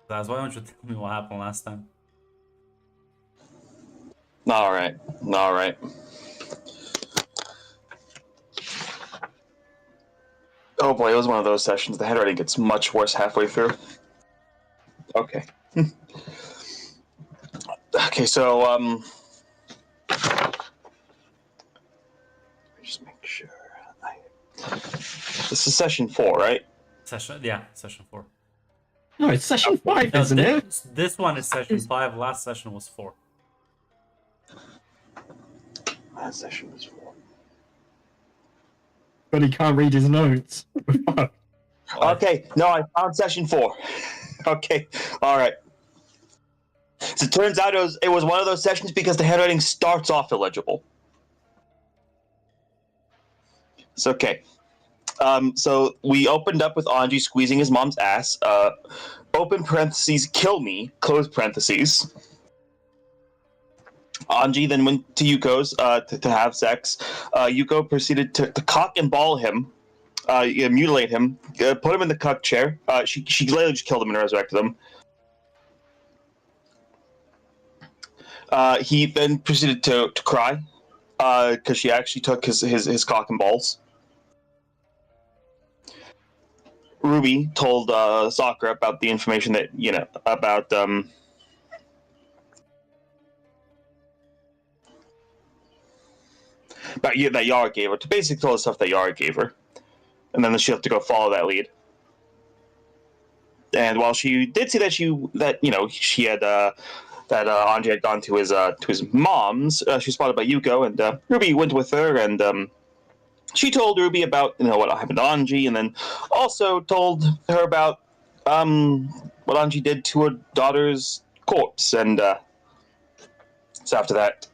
Guys, why don't you tell me what happened last time? All right, all right. Oh boy, it was one of those sessions. The handwriting gets much worse halfway through. Okay. Okay, so just make sure. This is session 4, right? Session 4. No, it's session 5, No, isn't it? this one is session 5. Last session was 4. Last session was 4. But he can't read his notes. Okay, no, I found session 4. Okay, all right. So it turns out it was one of those sessions because the handwriting starts off illegible. It's okay. So we opened up with Anji squeezing his mom's ass. Open parentheses, kill me, close parentheses. Anji then went to Yuko's to have sex. Yuko proceeded to cock and ball him, mutilate him, put him in the cuck chair. She literally just killed him and resurrected him. He then proceeded to cry because she actually took his cock and balls. Ruby told Sakura about the information that about that Yara gave her. To basically tell the stuff that Yara gave her, and then she'll have to go follow that lead. And while she did see that she had that Anji had gone to his mom's, she was spotted by Yuko, and Ruby went with her, and she told Ruby about what happened to Anji, and then also told her about what Anji did to her daughter's corpse. And so after that,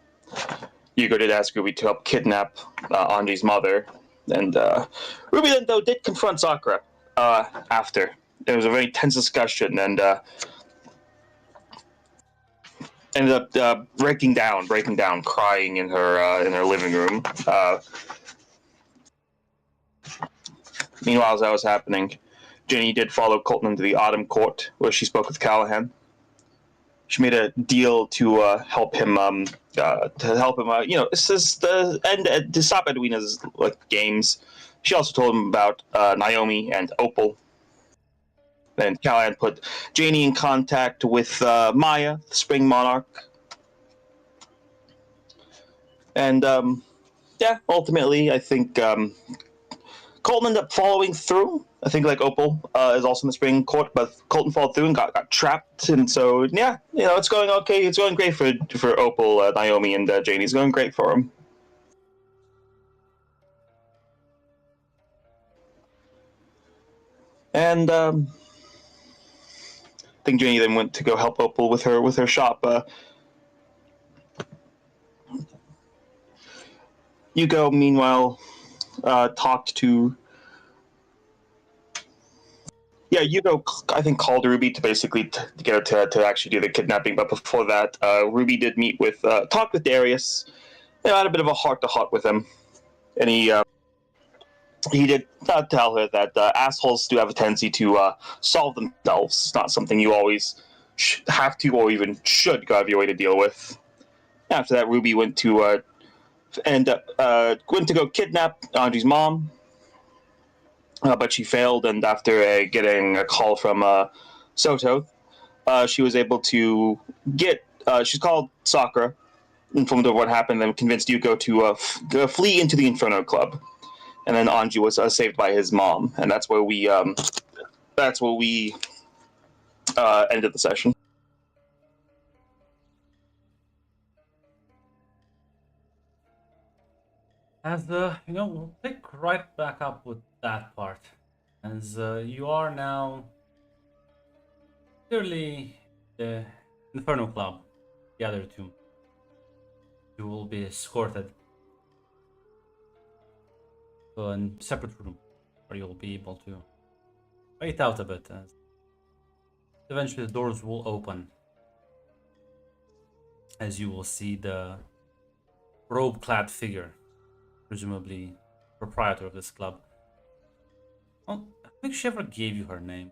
Yuko did ask Ruby to help kidnap Anji's mother, and Ruby then though did confront Sakura after. It was a very tense discussion, and ended up breaking down, crying in her living room. Meanwhile, as that was happening, Jenny did follow Colton into the Autumn Court, where she spoke with Callahan. She made a deal to help him, assist and to stop Edwina's games. She also told him about Naomi and Opal. Then Callahan put Janie in contact with Maya, the Spring Monarch. And ultimately, I think Colton ended up following through. I think Opal is also in the Spring Court, but Colton followed through and got trapped. And so it's going okay. It's going great for Opal, Naomi, and Janie. It's going great for them. And I think Janie then went to go help Opal with her shop. Yuko, meanwhile, talked to. Yeah, Yuko, I think, called Ruby to basically get her to actually do the kidnapping. But before that, Ruby did talk with Darius. Had a bit of a heart-to-heart with him. And he did tell her that assholes do have a tendency to solve themselves. It's not something you always have to or even should go out of your way to deal with. After that, Ruby went to go kidnap Anji's mom. But she failed, and after getting a call from Soto, she was able to get. She's called Sakura, informed of what happened, and convinced Yuko to flee into the Inferno Club. And then Anji was saved by his mom, and that's where we ended the session. As we'll pick right back up with that part, as you are now clearly the Inferno Club, the other two. You will be escorted to a separate room where you'll be able to wait out a bit, as eventually the doors will open, as you will see the robe-clad figure, presumably proprietor of this club. Well, I think she ever gave you her name.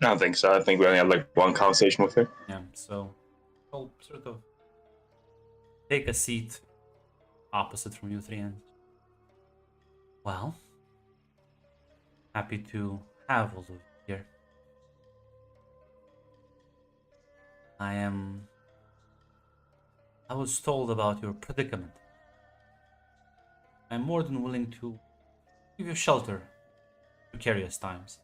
I don't think so. I think we only had like one conversation with her. Yeah, so I'll sort of take a seat opposite from you three and well, happy to have all of you here. I was told about your predicament. I'm more than willing to give you shelter in precarious times.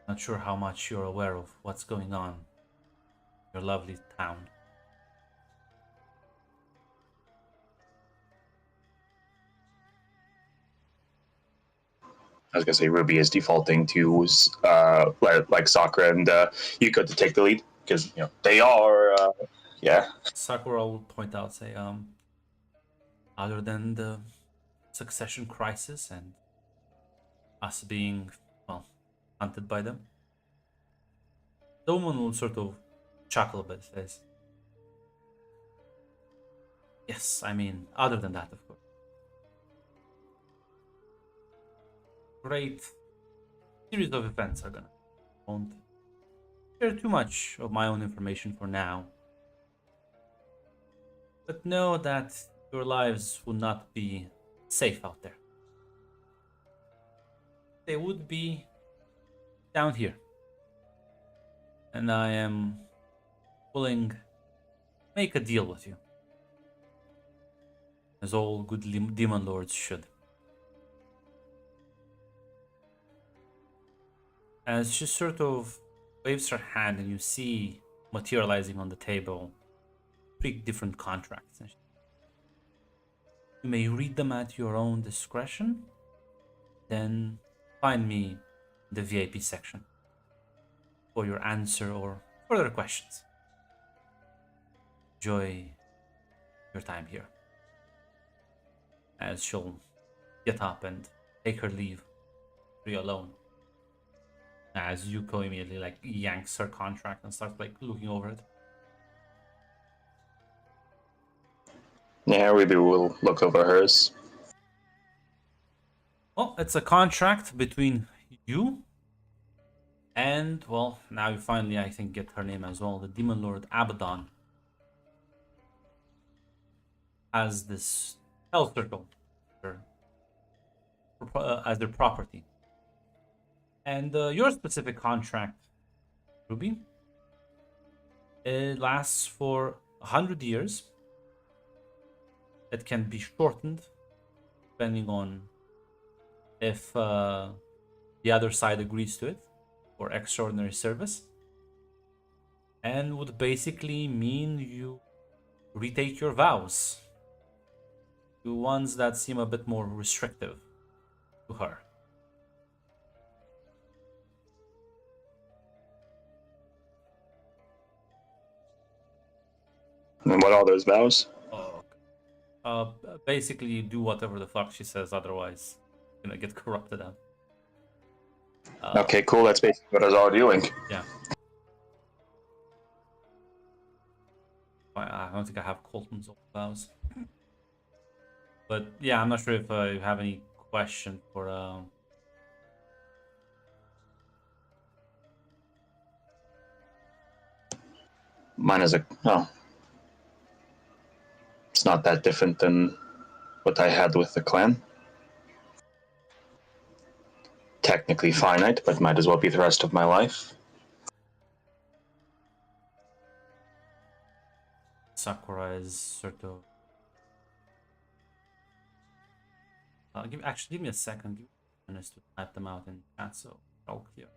Not sure how much you're aware of what's going on in your lovely town. I was gonna say Ruby is defaulting to like Sakura and Yuko to take the lead because they are yeah. Sakura will point out, say, other than the succession crisis and us being, well, hunted by them, the woman will sort of chuckle a bit, says, yes, I mean, other than that, of course. Great series of events are gonna. Won't share too much of my own information for now. But know that your lives will not be safe out there. They would be down here. And I am willing to make a deal with you. As all good demon lords should. As she sort of waves her hand and you see materializing on the table 3 different contracts. You may read them at your own discretion, then find me in the VIP section for your answer or further questions. Enjoy your time here. As she'll get up and take her leave, free alone. As Yuko immediately like yanks her contract and starts like looking over it. Yeah, Ruby will look over hers. Well, it's a contract between you and, well, now you finally, I think, get her name as well. The Demon Lord Abaddon has this Hell Circle as their property. And your specific contract, Ruby, it lasts for 100 years. It can be shortened depending on if the other side agrees to it for extraordinary service, and would basically mean you retake your vows, the ones that seem a bit more restrictive to her. And what are those vows? Basically do whatever the fuck she says, otherwise you're gonna get corrupted out. Okay, cool. That's basically what I was already doing. Yeah. I don't think I have Colton's vows. But yeah, I'm not sure if you have any question for Mine is it's not that different than what I had with the clan. Technically finite, but might as well be the rest of my life. Sakura is sort of. Give me a second. Give me a minute to type them out in chat, so all clear.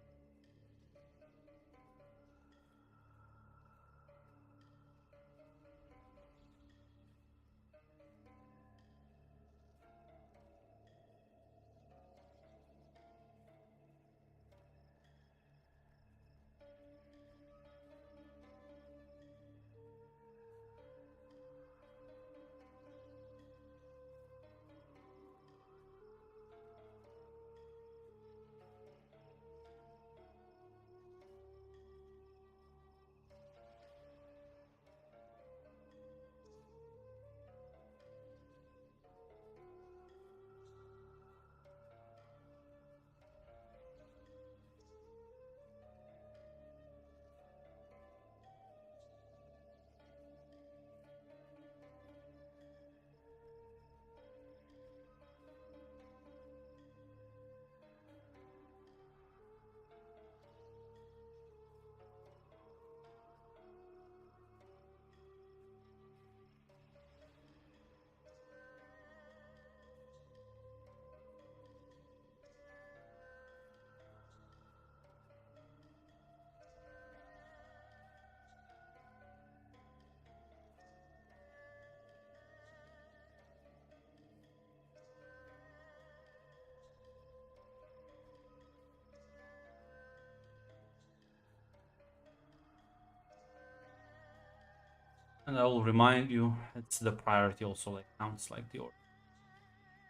And I will remind you, it's the priority also like counts like the order,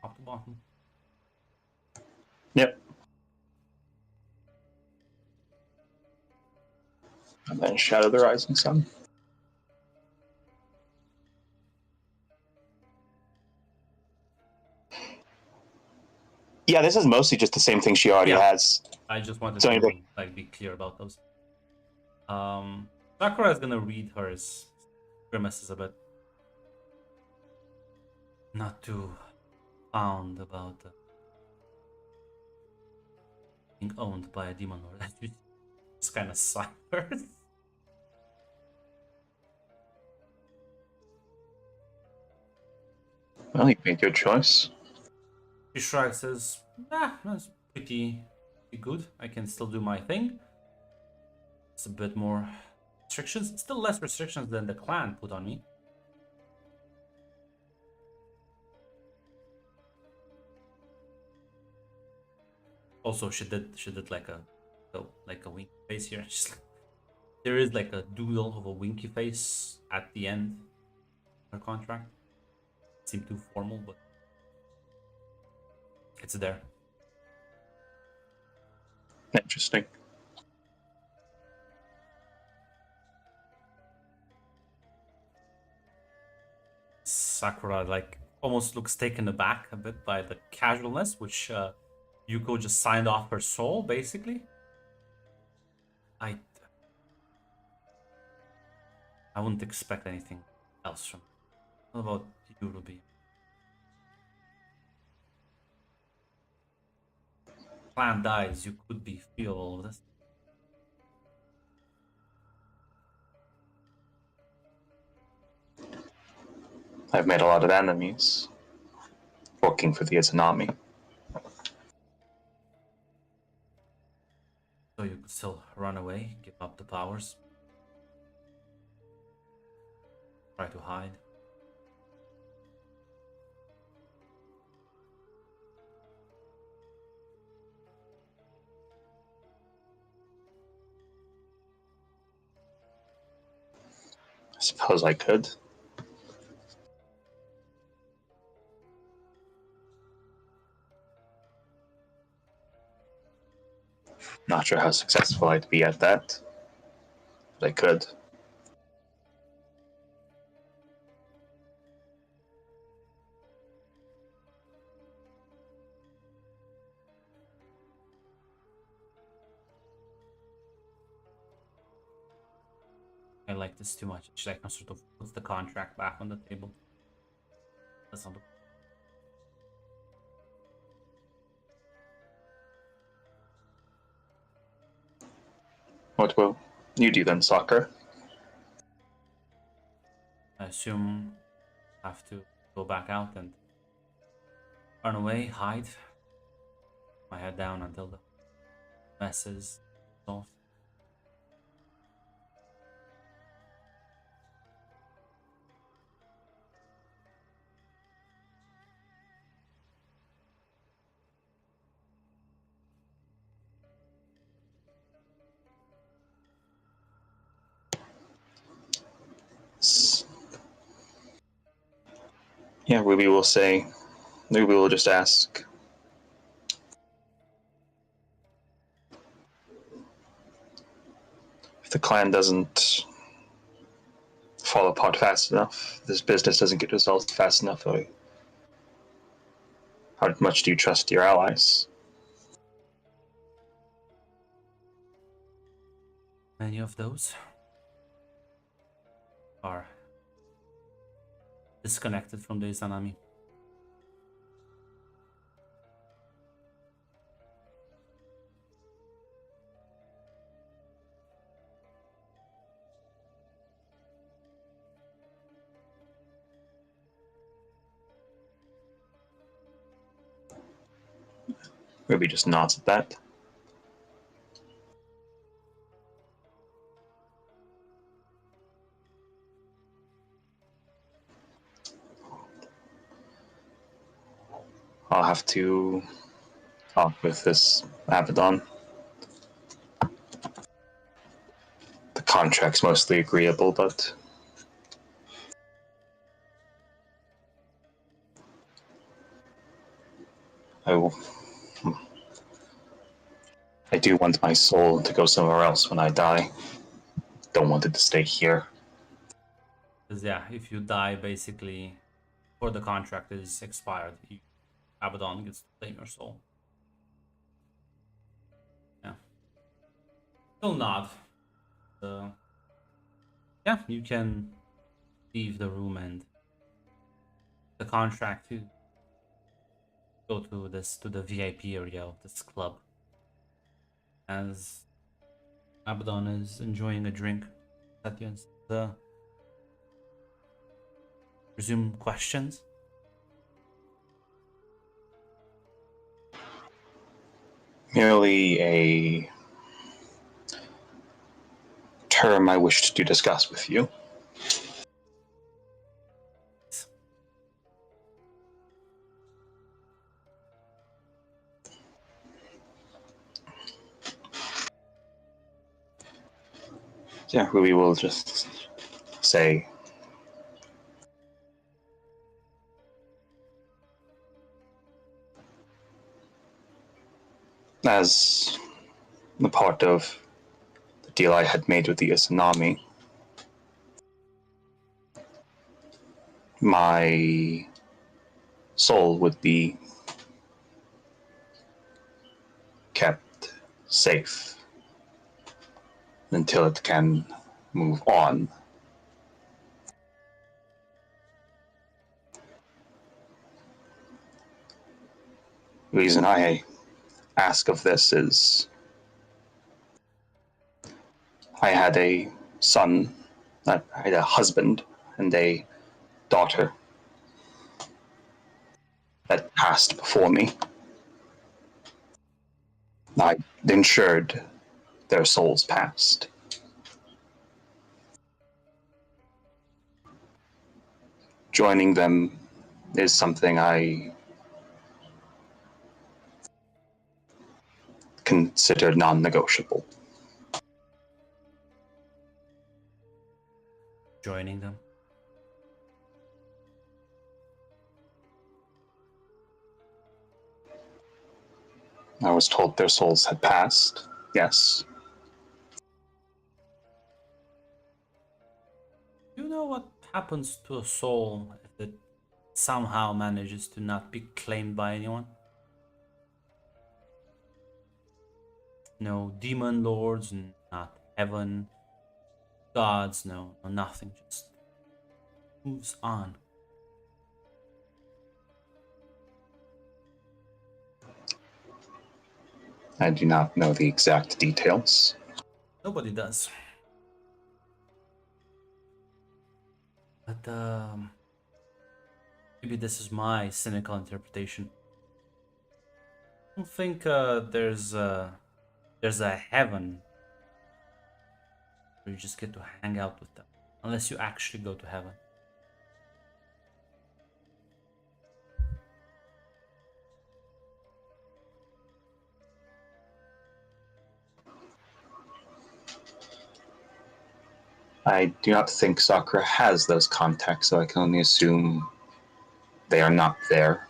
top to bottom. Yep. And then Shadow the Rising Sun. Yeah, this is mostly just the same thing she already Yeah. has. I just wanted So to anything- like be clear about those. Sakura is gonna read her grimaces a bit. Not too fond about being owned by a demon lord. It's kind of silent. Well, you made your choice. She shrugs, says, that's pretty good. I can still do my thing. It's a bit more restrictions. Still less restrictions than the clan put on me. Also, she did like a winky face here. There is like a doodle of a winky face at the end of her contract. It seemed too formal, but it's there. Interesting. Sakura like almost looks taken aback a bit by the casualness, which Yuko just signed off her soul, basically. I wouldn't expect anything else from. What about you, Ruby? Clan dies, you could be feel all of this. I've made a lot of enemies working for the Izanami. So you could still run away, give up the powers, try to hide. I suppose I could. Not sure how successful I'd be at that, but I could. I like this too much. She like sort of puts the contract back on the table. That's not. What will you do then, Soccer? I assume I have to go back out and run away, hide, my head down until the mess is solved. Yeah, Ruby will say. Ruby will just ask. If the clan doesn't fall apart fast enough, this business doesn't get resolved fast enough, how much do you trust your allies? Many of those are disconnected from the Izanami. Ruby just nods at that. I'll have to talk with this Abaddon. The contract's mostly agreeable, but I, I do want my soul to go somewhere else when I die. Don't want it to stay here. Because yeah, if you die, basically, before the contract is expired, Abaddon gets to claim your soul. Yeah. Still nod. Yeah, you can leave the room and the contract to go to the VIP area of this club. As Abaddon is enjoying a drink, Satyans resume questions. Merely a term I wished to discuss with you. Yeah, Ruby will just say, as a part of the deal I had made with the Isanami, my soul would be kept safe until it can move on. The reason I ask of this is I had a son, I had a husband and a daughter that passed before me. I ensured their souls passed. Joining them is something I consider non-negotiable. Joining them. I was told their souls had passed, yes. You know what happens to a soul if it somehow manages to not be claimed by anyone? No demon lords, not heaven, gods, no, nothing. Just moves on. I do not know the exact details. Nobody does. But maybe this is my cynical interpretation. I don't think there's a heaven where you just get to hang out with them, unless you actually go to heaven. I do not think Sakura has those contacts, so I can only assume they are not there.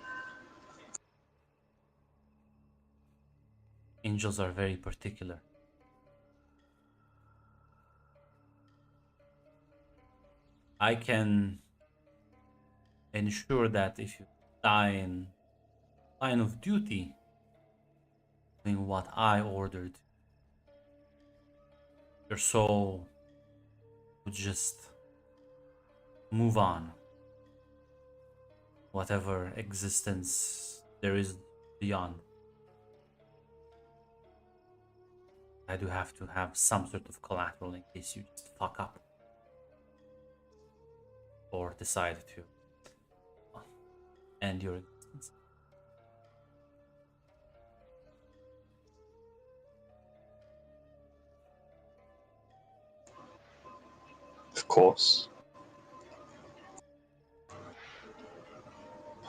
Angels are very particular. I can ensure that if you die in line of duty, doing what I ordered, your soul would just move on. Whatever existence there is beyond. I do have to have some sort of collateral in case you just fuck up. Or decide to end your existence. Of course.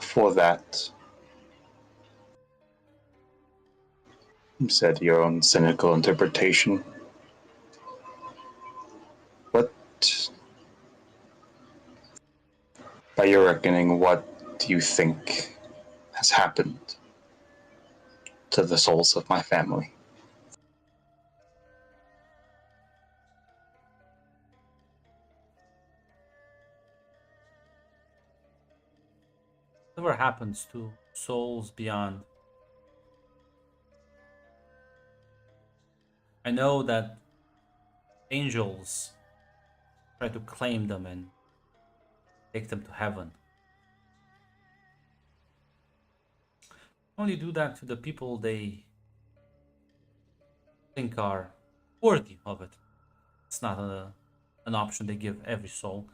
For that, you said your own cynical interpretation. But by your reckoning, what do you think has happened? to the souls of my family. Whatever happens to souls beyond. I know that angels try to claim them and take them to heaven. Only do that to the people they think are worthy of it. It's not an option they give every soul.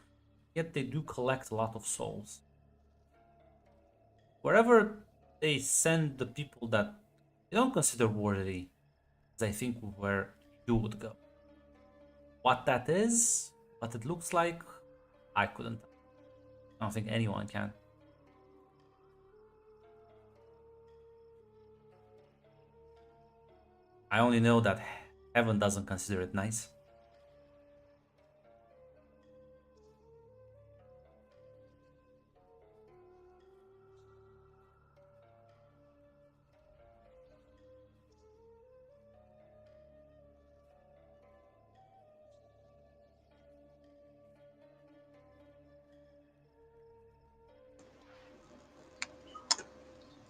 Yet they do collect a lot of souls. Wherever they send the people that they don't consider worthy, is I think where you would go. What that is, what it looks like, I couldn't. I don't think anyone can. I only know that heaven doesn't consider it nice.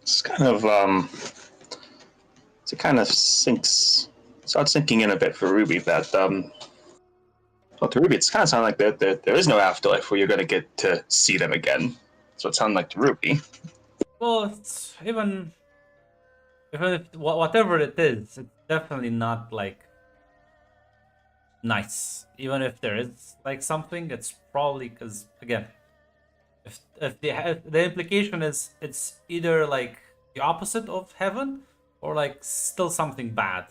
It's kind of it kind of starts sinking in a bit for Ruby that well, to Ruby, it's kind of sounding like there is no afterlife where you're going to get to see them again. So it sounded like to Ruby. Well, it's even if whatever it is, it's definitely not like nice. Even if there is like something, it's probably because again, if the implication is it's either like the opposite of heaven or like still something bad.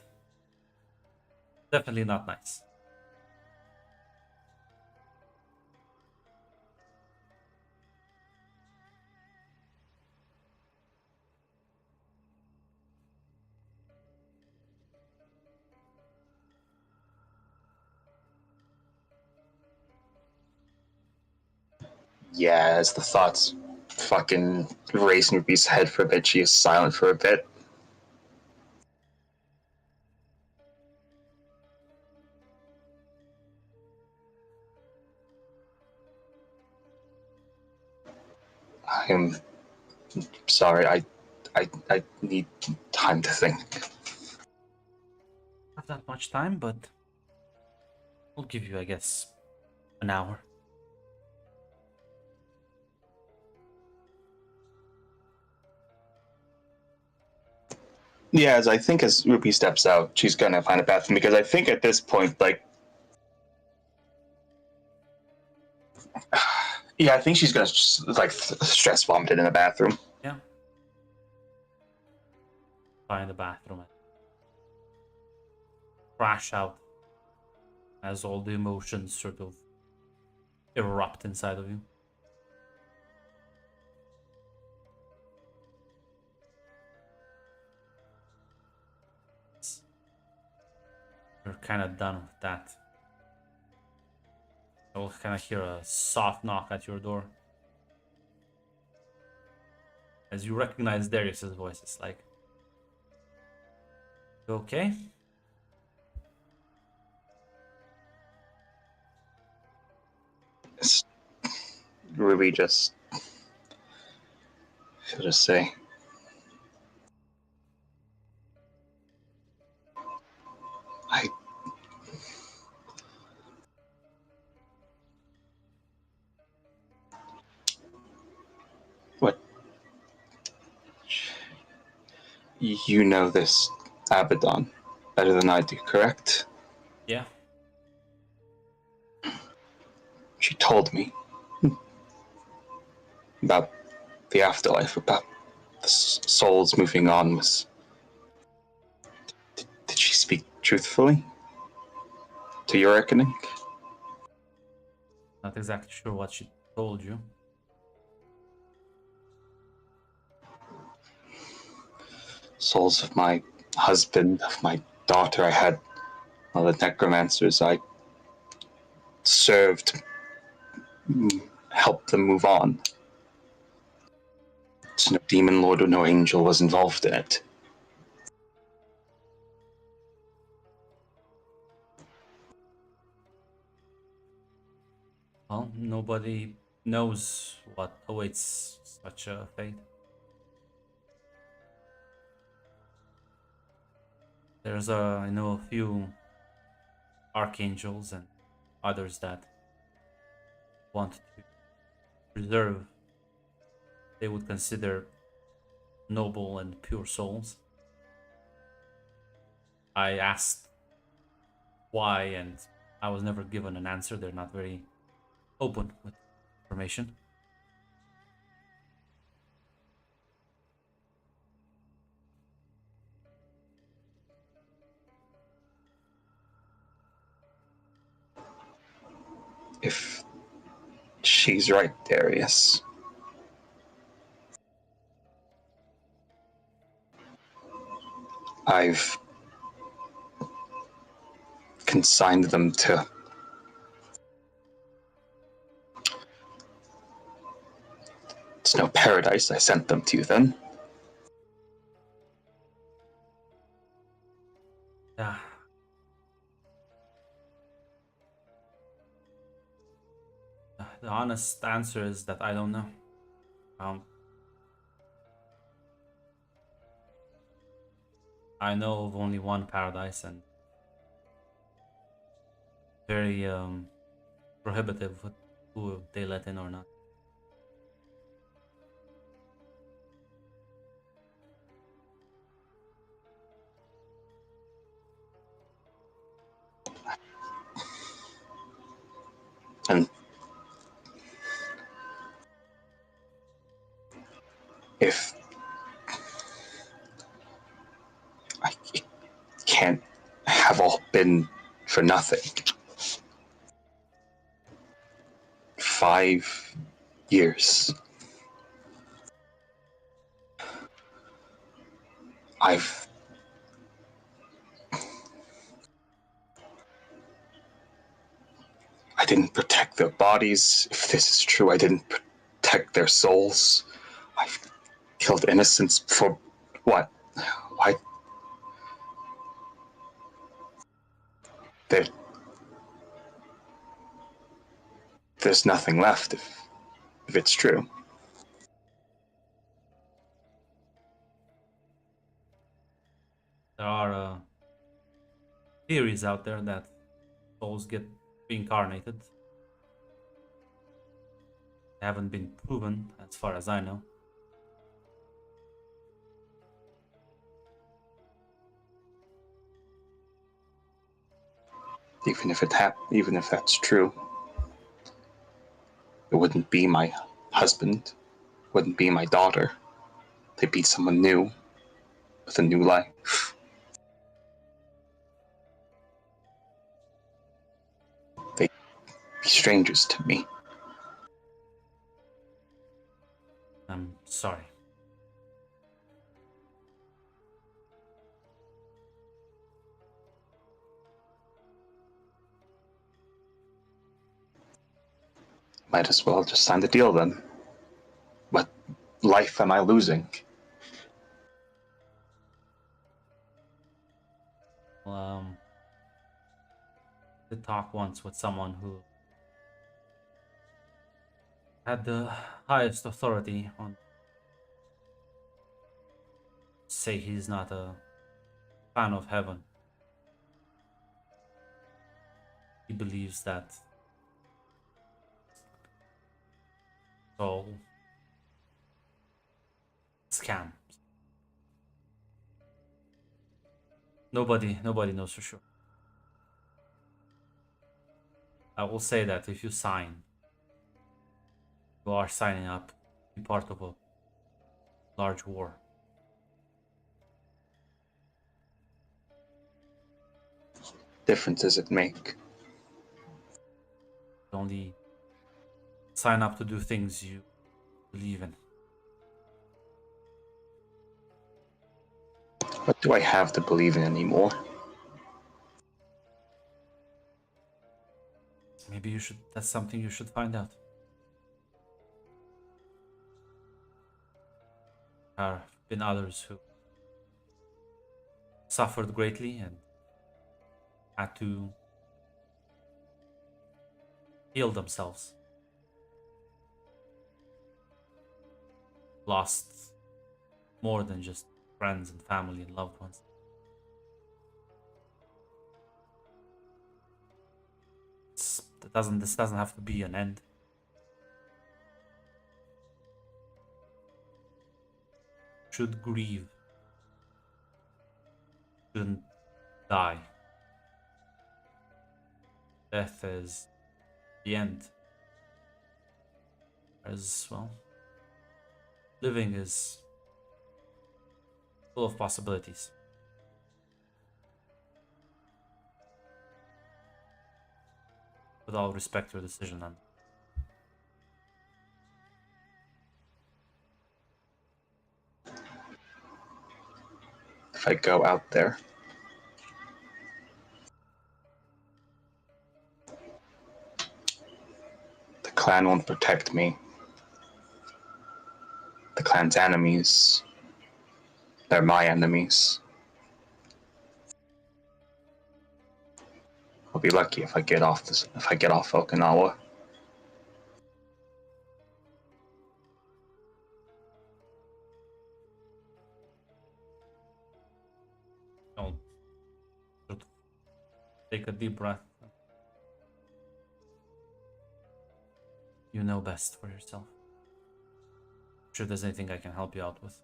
Definitely not nice. Yeah, as the thoughts fucking race in Ruby's head for a bit, she is silent for a bit. I'm sorry. I need time to think. Not that much time, but we'll give you, I guess, an hour. Yeah, as Ruby steps out, she's gonna find a bathroom because I think at this point, like, yeah, I think she's gonna just, like stress vomit in the bathroom. Yeah. Find the bathroom and crash out as all the emotions sort of erupt inside of you. You're kind of done with that. You'll kind of hear a soft knock at your door. As you recognize Darius's voice, it's like, "You okay?" Ruby she'll just say, I what you know this Abaddon better than I do, correct? Yeah. She told me about the afterlife, about the souls moving on. Did she speak truthfully to your reckoning? Not exactly sure what she told you. Souls of my husband, of my daughter, I had all the necromancers I served, helped them move on. So no demon lord or no angel was involved in it. know, nobody knows what awaits such a fate. I know a few archangels and others that want to preserve, they would consider noble and pure souls. I asked why, and I was never given an answer. They're not very open with information. If she's right, Darius, I've consigned them to it's no paradise I sent them to then. Yeah. The honest answer is that I don't know. Um, I know of only one paradise, and very prohibitive with who they let in or not. And if it can't have all been for nothing. 5 years. I didn't protect their bodies. If this is true, I didn't protect their souls. I've killed innocents for what? Why? There, there's nothing left if it's true. There are theories out there that souls get reincarnated. They haven't been proven, as far as I know. Even if that's true, it wouldn't be my husband, wouldn't be my daughter. They'd be someone new, with a new life. They'd be strangers to me. I'm sorry. Might as well just sign the deal then. What life am I losing? Well, did talk once with someone who had the highest authority on, say he's not a fan of heaven. He believes that soul scam. Nobody knows for sure. I will say that if you sign, you are signing up to be part of a large war. Difference does it make? You only sign up to do things you believe in. What do I have to believe in anymore? Maybe you should. That's something you should find out. There have been others who suffered greatly and had to heal themselves lost more than just friends and family and loved ones. This doesn't have to be an end. Should grieve. Shouldn't die. Death is the end. As well, living is full of possibilities. With all respect to your decision, and If I go out there, the clan won't protect me. The clan's enemies, they're my enemies. I'll be lucky if I get off Okinawa. I'll sort of take a deep breath. You know best for yourself. Sure, there's anything I can help you out with.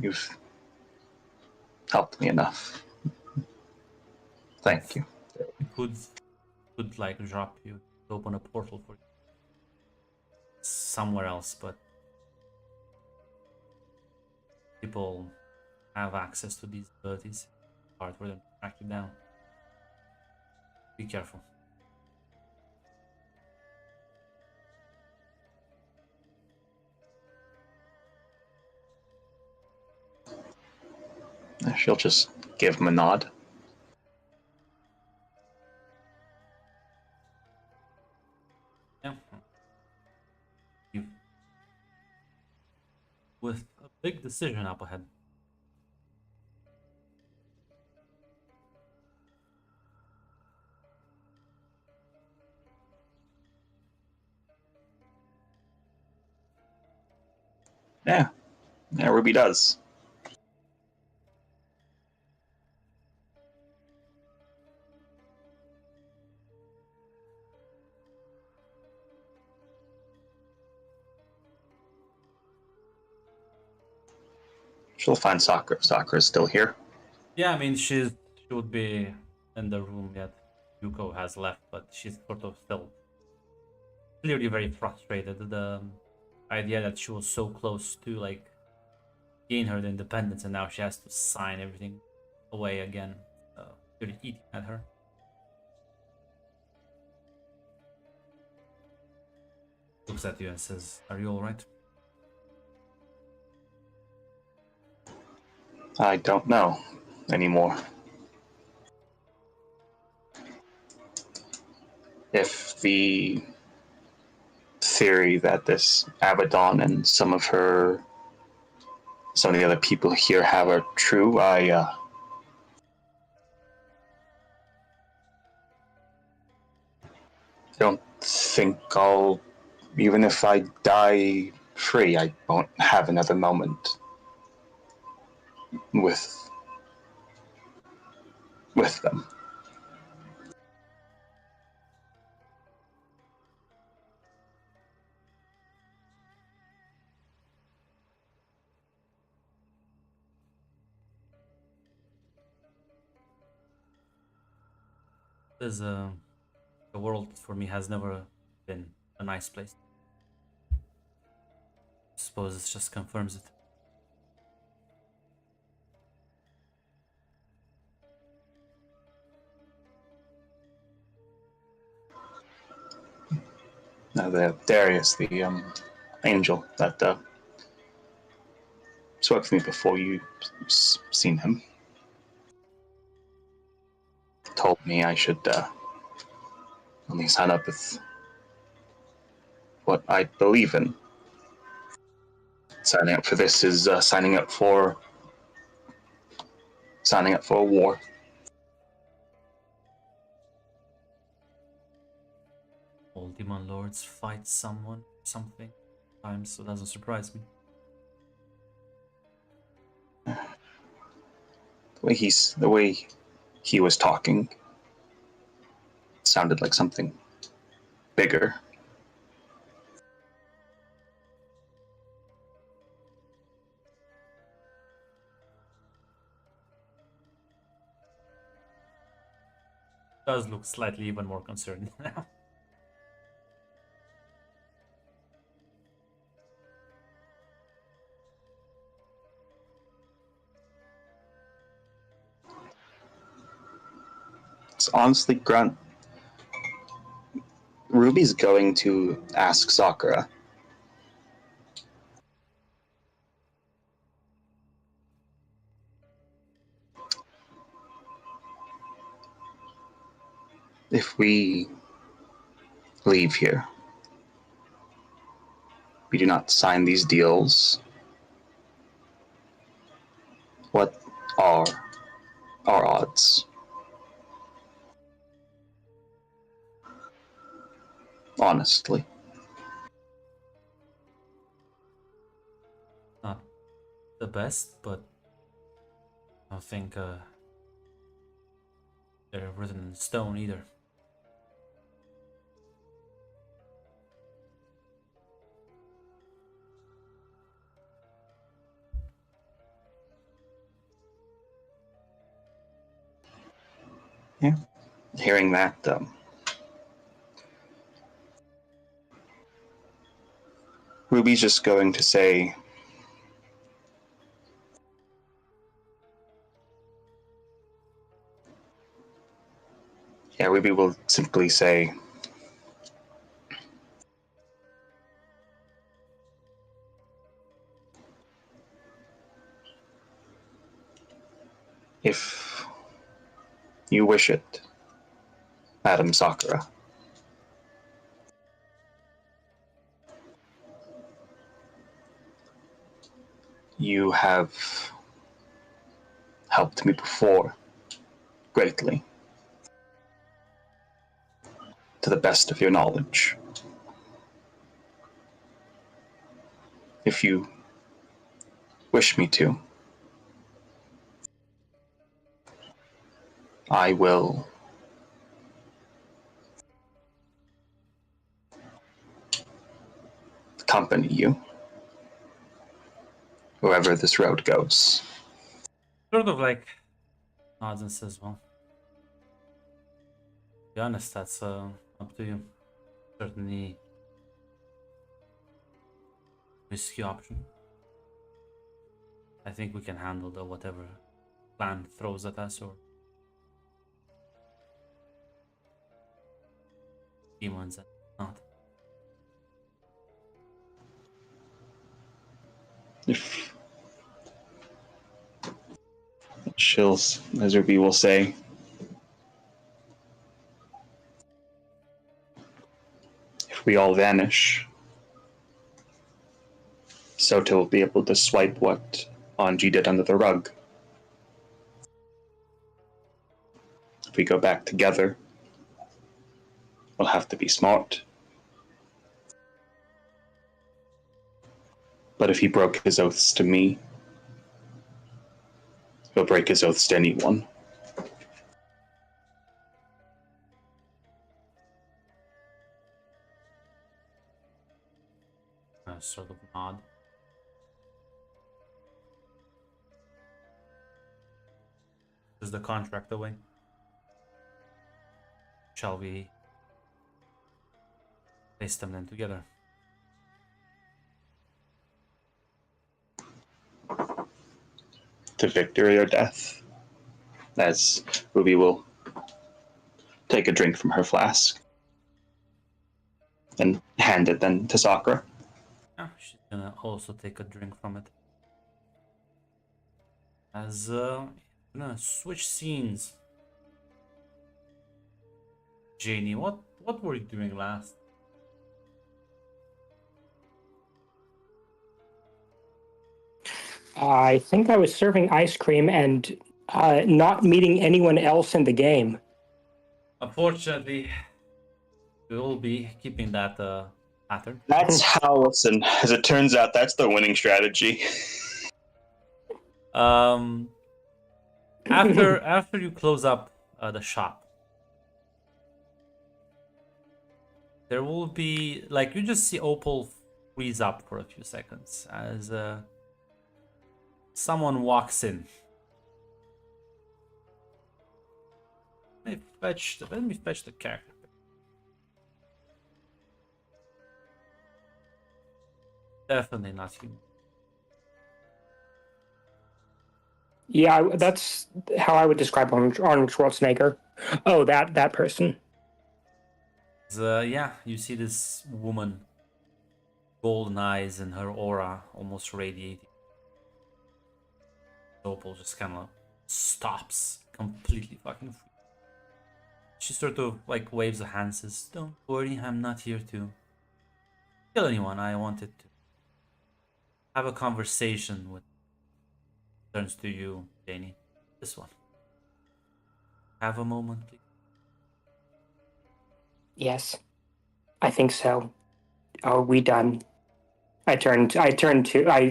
You've helped me enough. Thank you. Could like drop you, open a portal for you somewhere else, but people have access to these abilities. Hard for them to track you down. Be careful. She'll just give him a nod. Yeah. With a big decision up ahead. Yeah, Ruby does. She'll find Sakura if Sakura is still here. Yeah, I mean she would be in the room yet. Yuko has left, but she's sort of still clearly very frustrated. The idea that she was so close to like gain her independence, and now she has to sign everything away again. Really eating at her. Looks at you and says, "Are you all right?" I don't know anymore. If the theory that this Abaddon and some of the other people here have are true, I don't think even if I die free, I won't have another moment with them. There's the world for me has never been a nice place. I suppose it just confirms it. Now, Darius, the angel that spoke to me before you seen him, told me I should only sign up with what I believe in. Signing up for this is signing up for a war. All demon lords fight someone, something. Times, so it doesn't surprise me. The way he was talking sounded like something bigger. Does look slightly even more concerned now. It's honestly, Grunt, Ruby's going to ask Sakura. If we leave here, we do not sign these deals, what are our odds? Honestly. Not the best, but I don't think they're written in stone either. Yeah. Hearing that, Ruby's just going to say, yeah, Ruby will simply say, if you wish it, Madam Sakura, you have helped me before greatly, to the best of your knowledge. If you wish me to, I will accompany you wherever this road goes. Sort of like nods and says, well, to be honest, that's up to you. Certainly risky option. I think we can handle the whatever plan throws at us or demons and not. If Shills, as Ruby will say, if we all vanish, Sota will be able to swipe what Anji did under the rug. If we go back together, we'll have to be smart. But if he broke his oaths to me, he'll break his oaths to anyone. Sort of nod. Is the contract away? Shall we place them then together? To victory or death. As Ruby will take a drink from her flask and hand it then to Sakura. Yeah, she's gonna also take a drink from it. As gonna switch scenes. Janie, what were you doing last? I think I was serving ice cream and not meeting anyone else in the game. Unfortunately, we will be keeping that pattern. That's how. Listen, as it turns out, that's the winning strategy. Um, after you close up the shop, there will be like you just see Opal freeze up for a few seconds as someone walks in. Let me fetch the character. Definitely not human. Yeah, that's how I would describe Arnold Schwarzenegger. Oh, that person. Yeah, you see this woman, golden eyes and her aura almost radiating. Opal just kind of stops, completely fucking free. She sort of like waves her hand, says, "Don't worry, I'm not here to kill anyone. I wanted to have a conversation with." Turns to you, Janie. This one. Have a moment, please. Yes, I think so. Are we done? I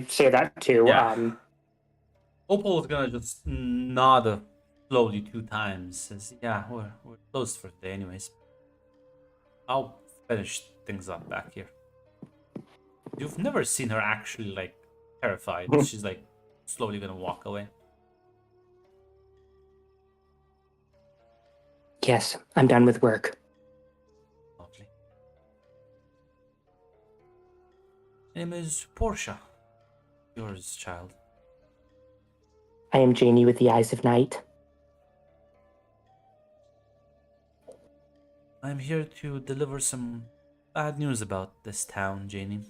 say that to Yeah. Opal is gonna just nod slowly 2 times. Says, "Yeah, we're closed for today, anyways. I'll finish things up back here." You've never seen her actually like terrified. She's like slowly gonna walk away. Yes, I'm done with work. Lovely. Name is Portia. Yours, child. I am Janie with the Eyes of Night. I'm here to deliver some bad news about this town, Janie.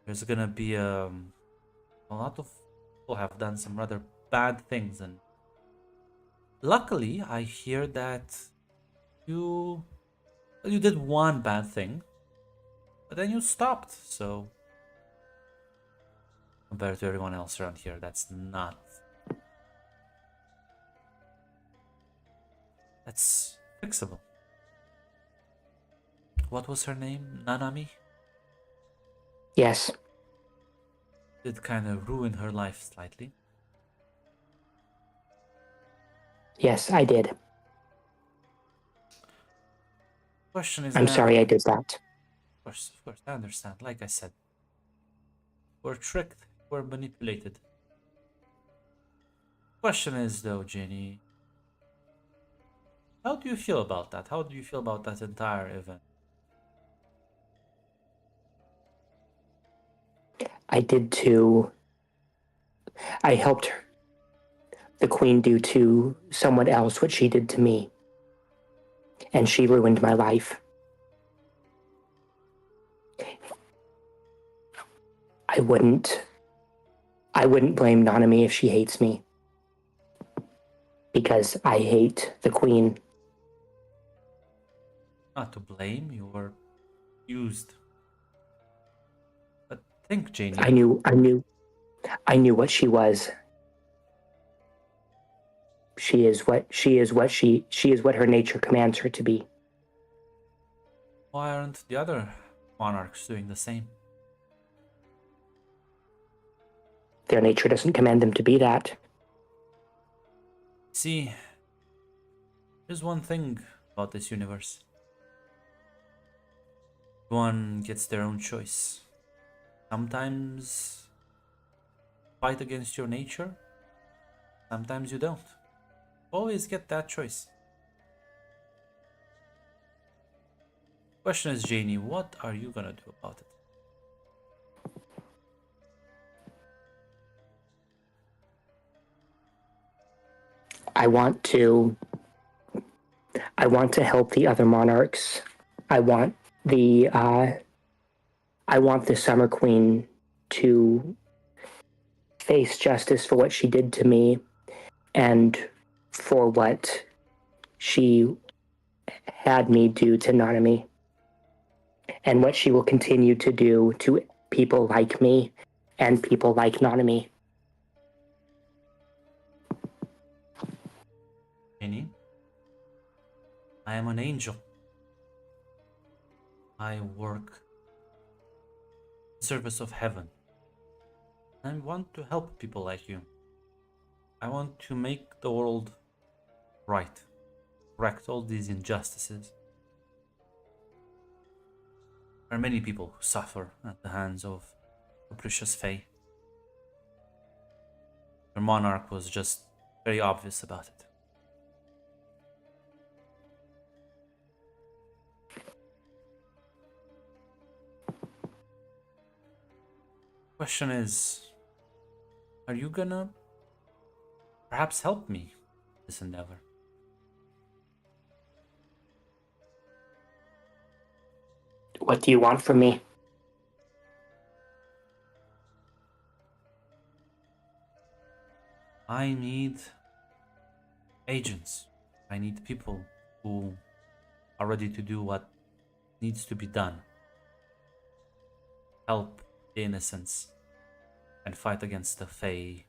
There's gonna be a lot of people have done some rather bad things, and luckily, I hear that you did one bad thing, but then you stopped. So compared to everyone else around here, that's fixable. What was her name? Nanami? Yes. Did kind of ruin her life slightly. Yes, I did. Question is, I'm sorry I did that. Of course, I understand. Like I said, we're tricked, we're manipulated. Question is, though, Jenny, how do you feel about that? How do you feel about that entire event? I helped the Queen do to someone else what she did to me. And she ruined my life. I wouldn't blame Nanami if she hates me. Because I hate the Queen. Not to blame, you were used. But think, Janie. I knew what she was. She is what her nature commands her to be. Why aren't the other monarchs doing the same? Their nature doesn't command them to be that. See, there's one thing about this universe. Everyone gets their own choice. Sometimes fight against your nature, sometimes you don't. Always get that choice. Question is, Janie, what are you gonna do about it? I want to help the other monarchs. I want the Summer Queen to face justice for what she did to me and for what she had me do to Nanami, and what she will continue to do to people like me and people like Nanami. Jenny, I am an angel. I work in service of heaven. I want to help people like you. I want to make the world right, correct all these injustices. There are many people who suffer at the hands of capricious Fae. Your monarch was just very obvious about it. Question is, are you gonna perhaps help me in this endeavor? What do you want from me? I need agents. I need people who are ready to do what needs to be done. Help the innocents and fight against the Fae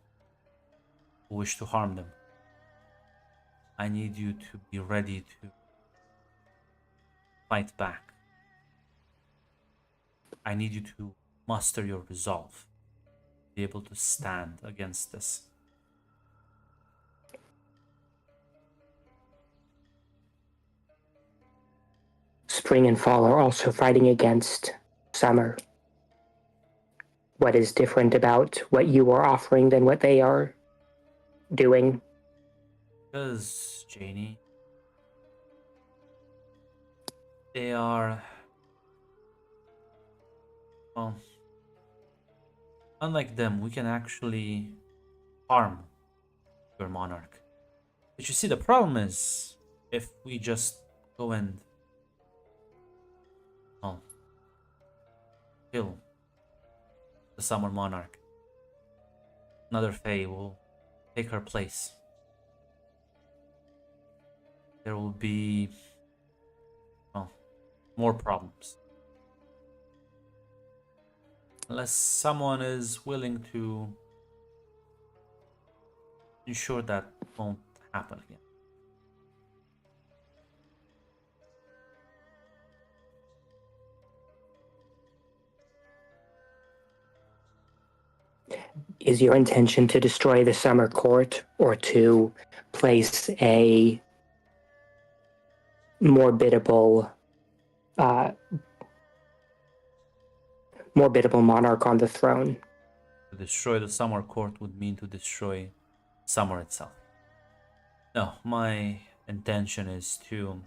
who wish to harm them. I need you to be ready to fight back. I need you to muster your resolve, be able to stand against this. Spring and fall are also fighting against summer. What is different about what you are offering than what they are doing? Because, Janie, they are, well, unlike them, we can actually harm your monarch. But you see, the problem is, if we just go and, well, kill the summer monarch, another Fae will take her place. There will be, well, more problems. Unless someone is willing to ensure that won't happen again. Is your intention to destroy the summer court or to place a more biddable monarch on the throne? To destroy the summer court would mean to destroy summer itself. No, my intention is to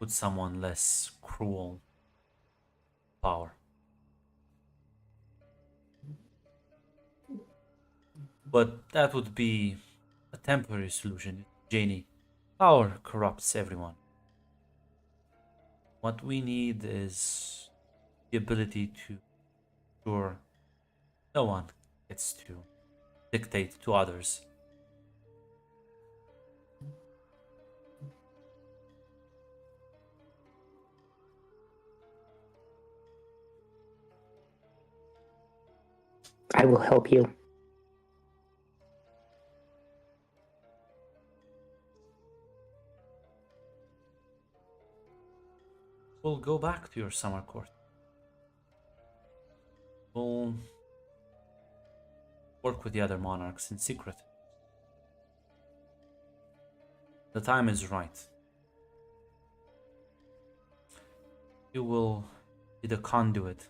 put someone less cruel in power. But that would be a temporary solution, Janie. Power corrupts everyone. What we need is the ability to ensure no one gets to dictate to others. I will help you. We'll go back to your summer court. We'll work with the other monarchs in secret. The time is right. You will be the conduit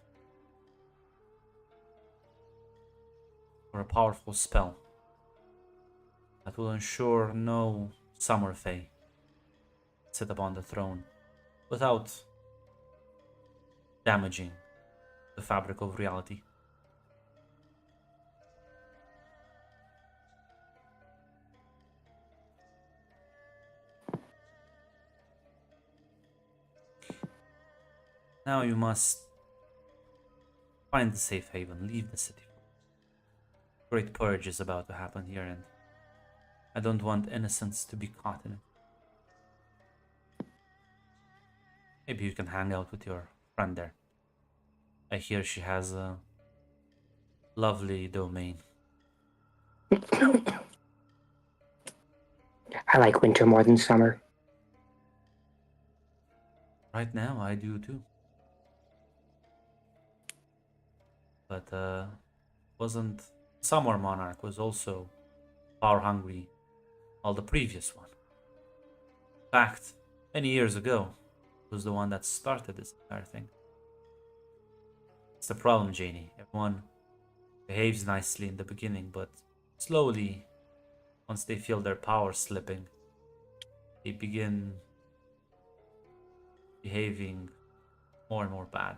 for a powerful spell that will ensure no summer Fae sit upon the throne without damaging the fabric of reality. Now you must find the safe haven, leave the city. Great purge is about to happen here, and I don't want innocents to be caught in it. Maybe you can hang out with your friend there. I hear she has a lovely domain. I like winter more than summer. Right now, I do too. But wasn't Summer Monarch was also power hungry, while the previous one. In fact, many years ago, was the one that started this entire thing. It's the problem, Janie. Everyone behaves nicely in the beginning, but slowly, once they feel their power slipping, they begin behaving more and more bad.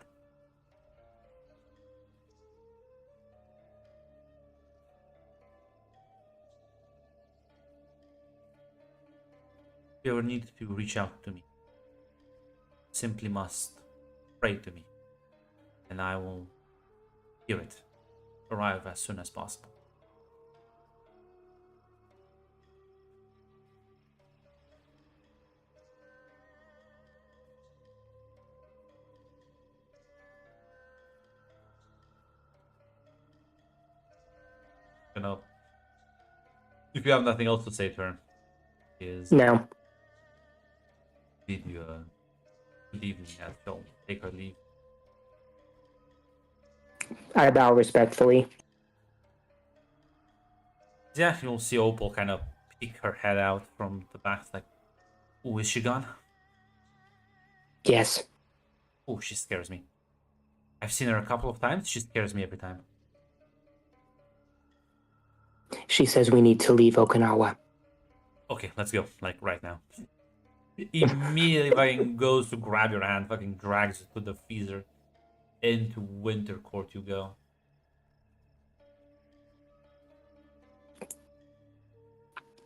If you ever need to reach out to me, simply must pray to me, and I will hear it arrive as soon as possible. You know, if you have nothing else to say to her, is No. bid you a good evening as she'll take her leave. I bow respectfully. Yeah, you'll see Opal kind of peek her head out from the back, like, "Oh, is she gone? Yes. Oh, she scares me. I've seen her a couple of times. She scares me every time." She says we need to leave Okinawa. Okay, let's go. Like right now. Immediately fucking goes to grab your hand, fucking drags you to the freezer. Into Winter Court you go.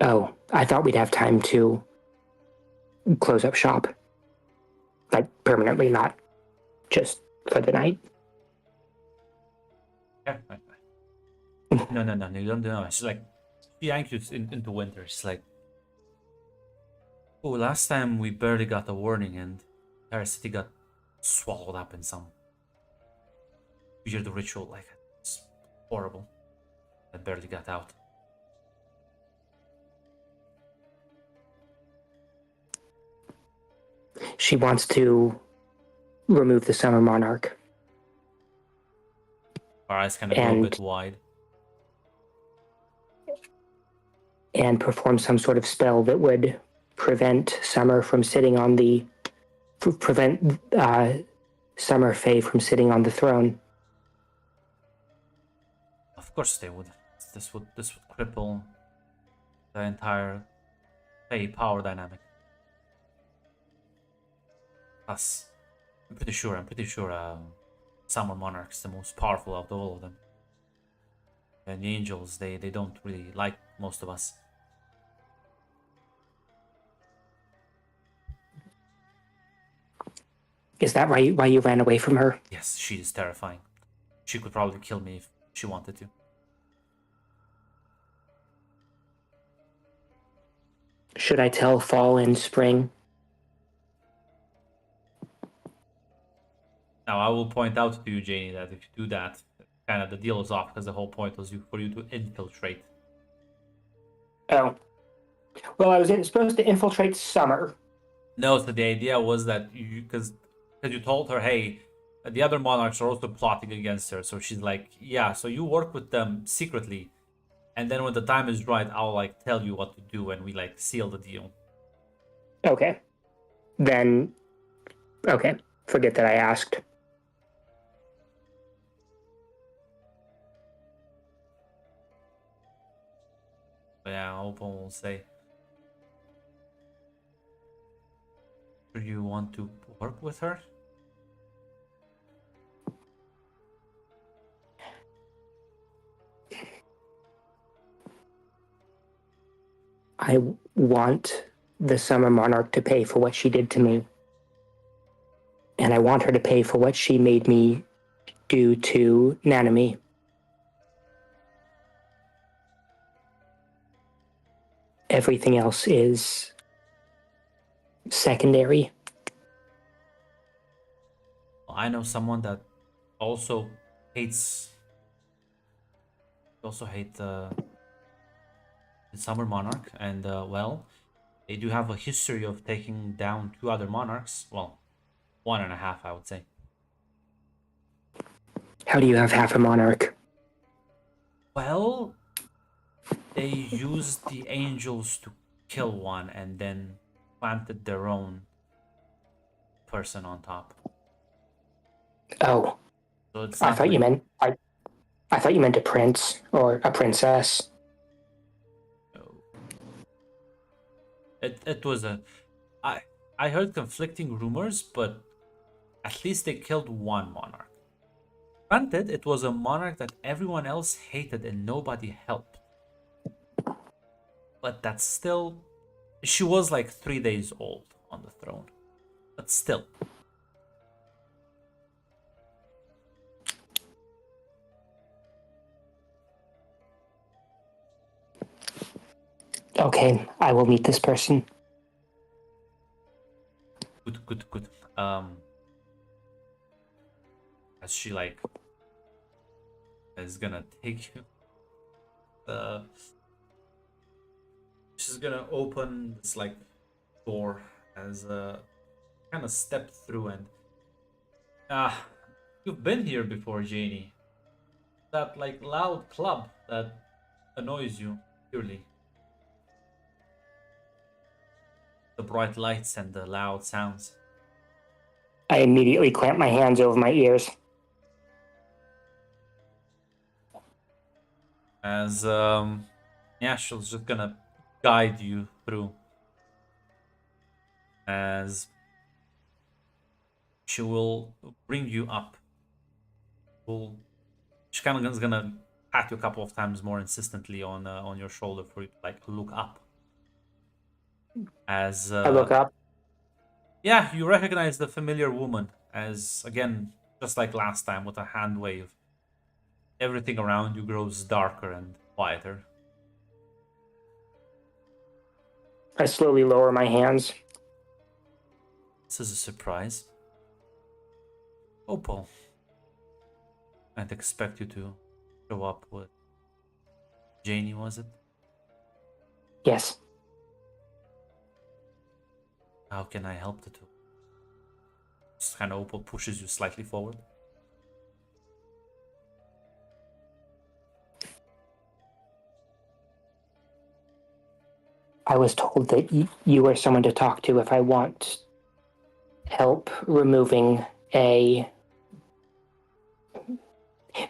Oh, I thought we'd have time to close up shop. Like, permanently, not just for the night. Yeah, right. No, you don't know. She's like, she yanked you into Winter. She's like, oh, last time we barely got a warning and entire city got swallowed up in some weird ritual. Like, it's horrible. I barely got out. She wants to remove the Summer Monarch. Her eyes kind of go a And- bit wide. And perform some sort of spell that would prevent Summer from sitting on the... prevent Summer Fae from sitting on the throne. Of course they would. This would cripple the entire power dynamic. Plus, I'm pretty sure Summer Monarch's the most powerful out of all of them. And the angels, they don't really like most of us. Is that why you ran away from her? Yes, she is terrifying. She could probably kill me if she wanted to. Should I tell Fall and Spring? Now, I will point out to you, Janie, that if you do that, kind of the deal is off, because the whole point was for you to infiltrate. Oh. Well, I was supposed to infiltrate Summer. No, so the idea was that because you told her, hey, the other monarchs are also plotting against her. So she's like, yeah, so you work with them secretly. And then when the time is right, I'll like tell you what to do and we like seal the deal. Okay. Then, okay. Forget that I asked. But yeah, Opal will say, do you want to work with her? I want the Summer Monarch to pay for what she did to me. And I want her to pay for what she made me do to Nanami. Everything else is secondary. I know someone that also hates They also hate the Summer Monarch, and well, they do have a history of taking down two other monarchs. Well, one and a half, I would say. How do you have half a monarch? Well, they used the angels to kill one and then planted their own person on top. Oh, So it's I not thought like, you meant I thought you meant a prince or a princess. it was a I heard conflicting rumors, but at least they killed one monarch. Granted, it was a monarch that everyone else hated and nobody helped. But that's still, she was like 3 days old on the throne. But still. Okay, I will meet this person. Good. As she like is gonna take you. She's gonna open this like door as kind of step through and you've been here before, Janie. That like loud club that annoys you purely. The bright lights and the loud sounds. I immediately clamp my hands over my ears. As yeah, she's just gonna guide you through. As she will bring you up. She kind of is gonna pat you a couple of times more insistently on your shoulder for you to like look up. As I look up. yeah, you recognize the familiar woman as again, just like last time with a hand wave. Everything around you grows darker and quieter. I slowly lower my hands. This is a surprise. Opal. I'd expect you to show up with Janie, was it? Yes. How can I help the two? Just kind of Opal pushes you slightly forward. I was told that you are someone to talk to if I want help removing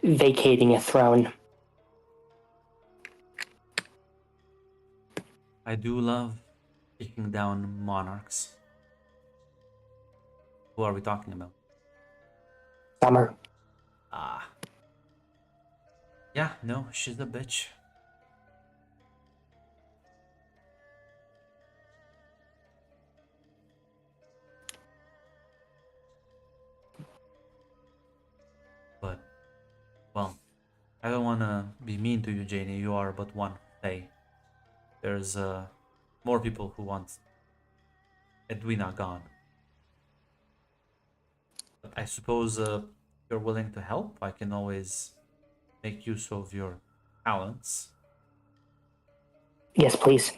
vacating a throne. I do love taking down monarchs. Who are we talking about? Summer. Ah. Yeah, no, she's a bitch. But, well, I don't want to be mean to you, Janie. You are but one Fae. There's more people who want Edwina gone. But I suppose if you're willing to help, I can always make use of your talents. Yes, please.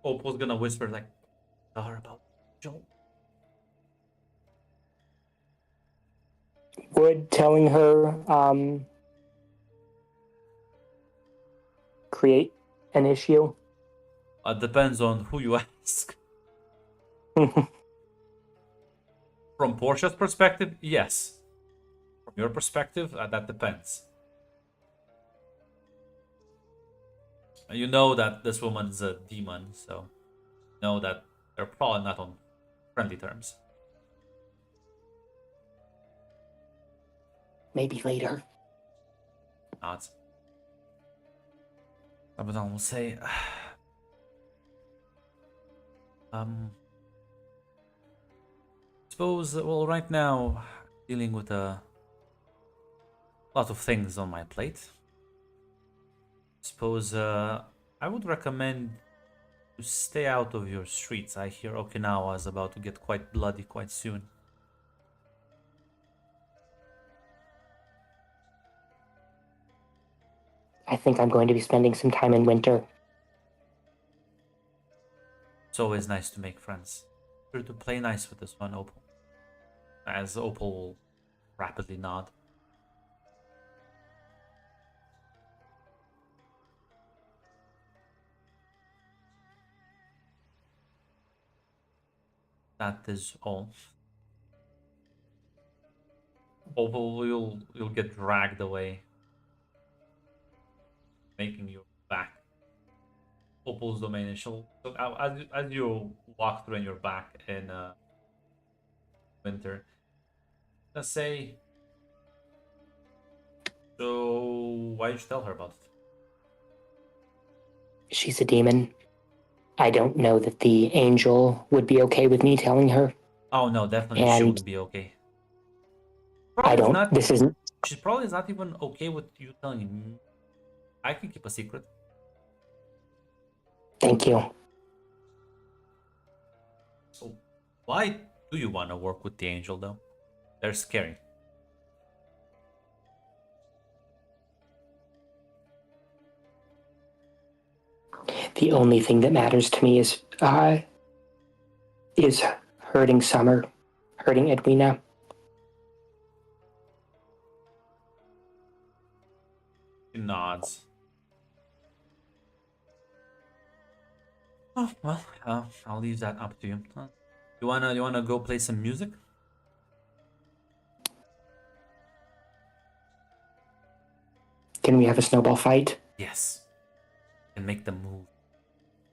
Opal's gonna whisper like, tell her about Joel. Would telling her create an issue? Depends on who you ask. From Portia's perspective, yes. From your perspective, that depends. You know that this woman is a demon, so you know that they're probably not on friendly terms. Maybe later. Not. Abaddon will say, suppose, well, right now, dealing with a lot of things on my plate. Suppose, I would recommend to stay out of your streets. I hear Okinawa is about to get quite bloody quite soon. I think I'm going to be spending some time in winter. It's always nice to make friends. Sure to play nice with this one, Opal. As Opal will rapidly nod. That is all. Opal, you'll get dragged away, making you back. Opal's domain, and she'll so as you walk through and you're back in winter. Let's say. So why did you tell her about it? She's a demon. I don't know that the angel would be okay with me telling her. Oh no, definitely she And wouldn't be okay. I Probably don't. not. This isn't. She probably is not even okay with you telling him. I can keep a secret. Thank you. So why do you want to work with the angel though? They're scary. The only thing that matters to me is hurting Summer, hurting Edwina. She nods. Oh well, I'll leave that up to you. You wanna go play some music? Can we have a snowball fight? Yes. And make them move.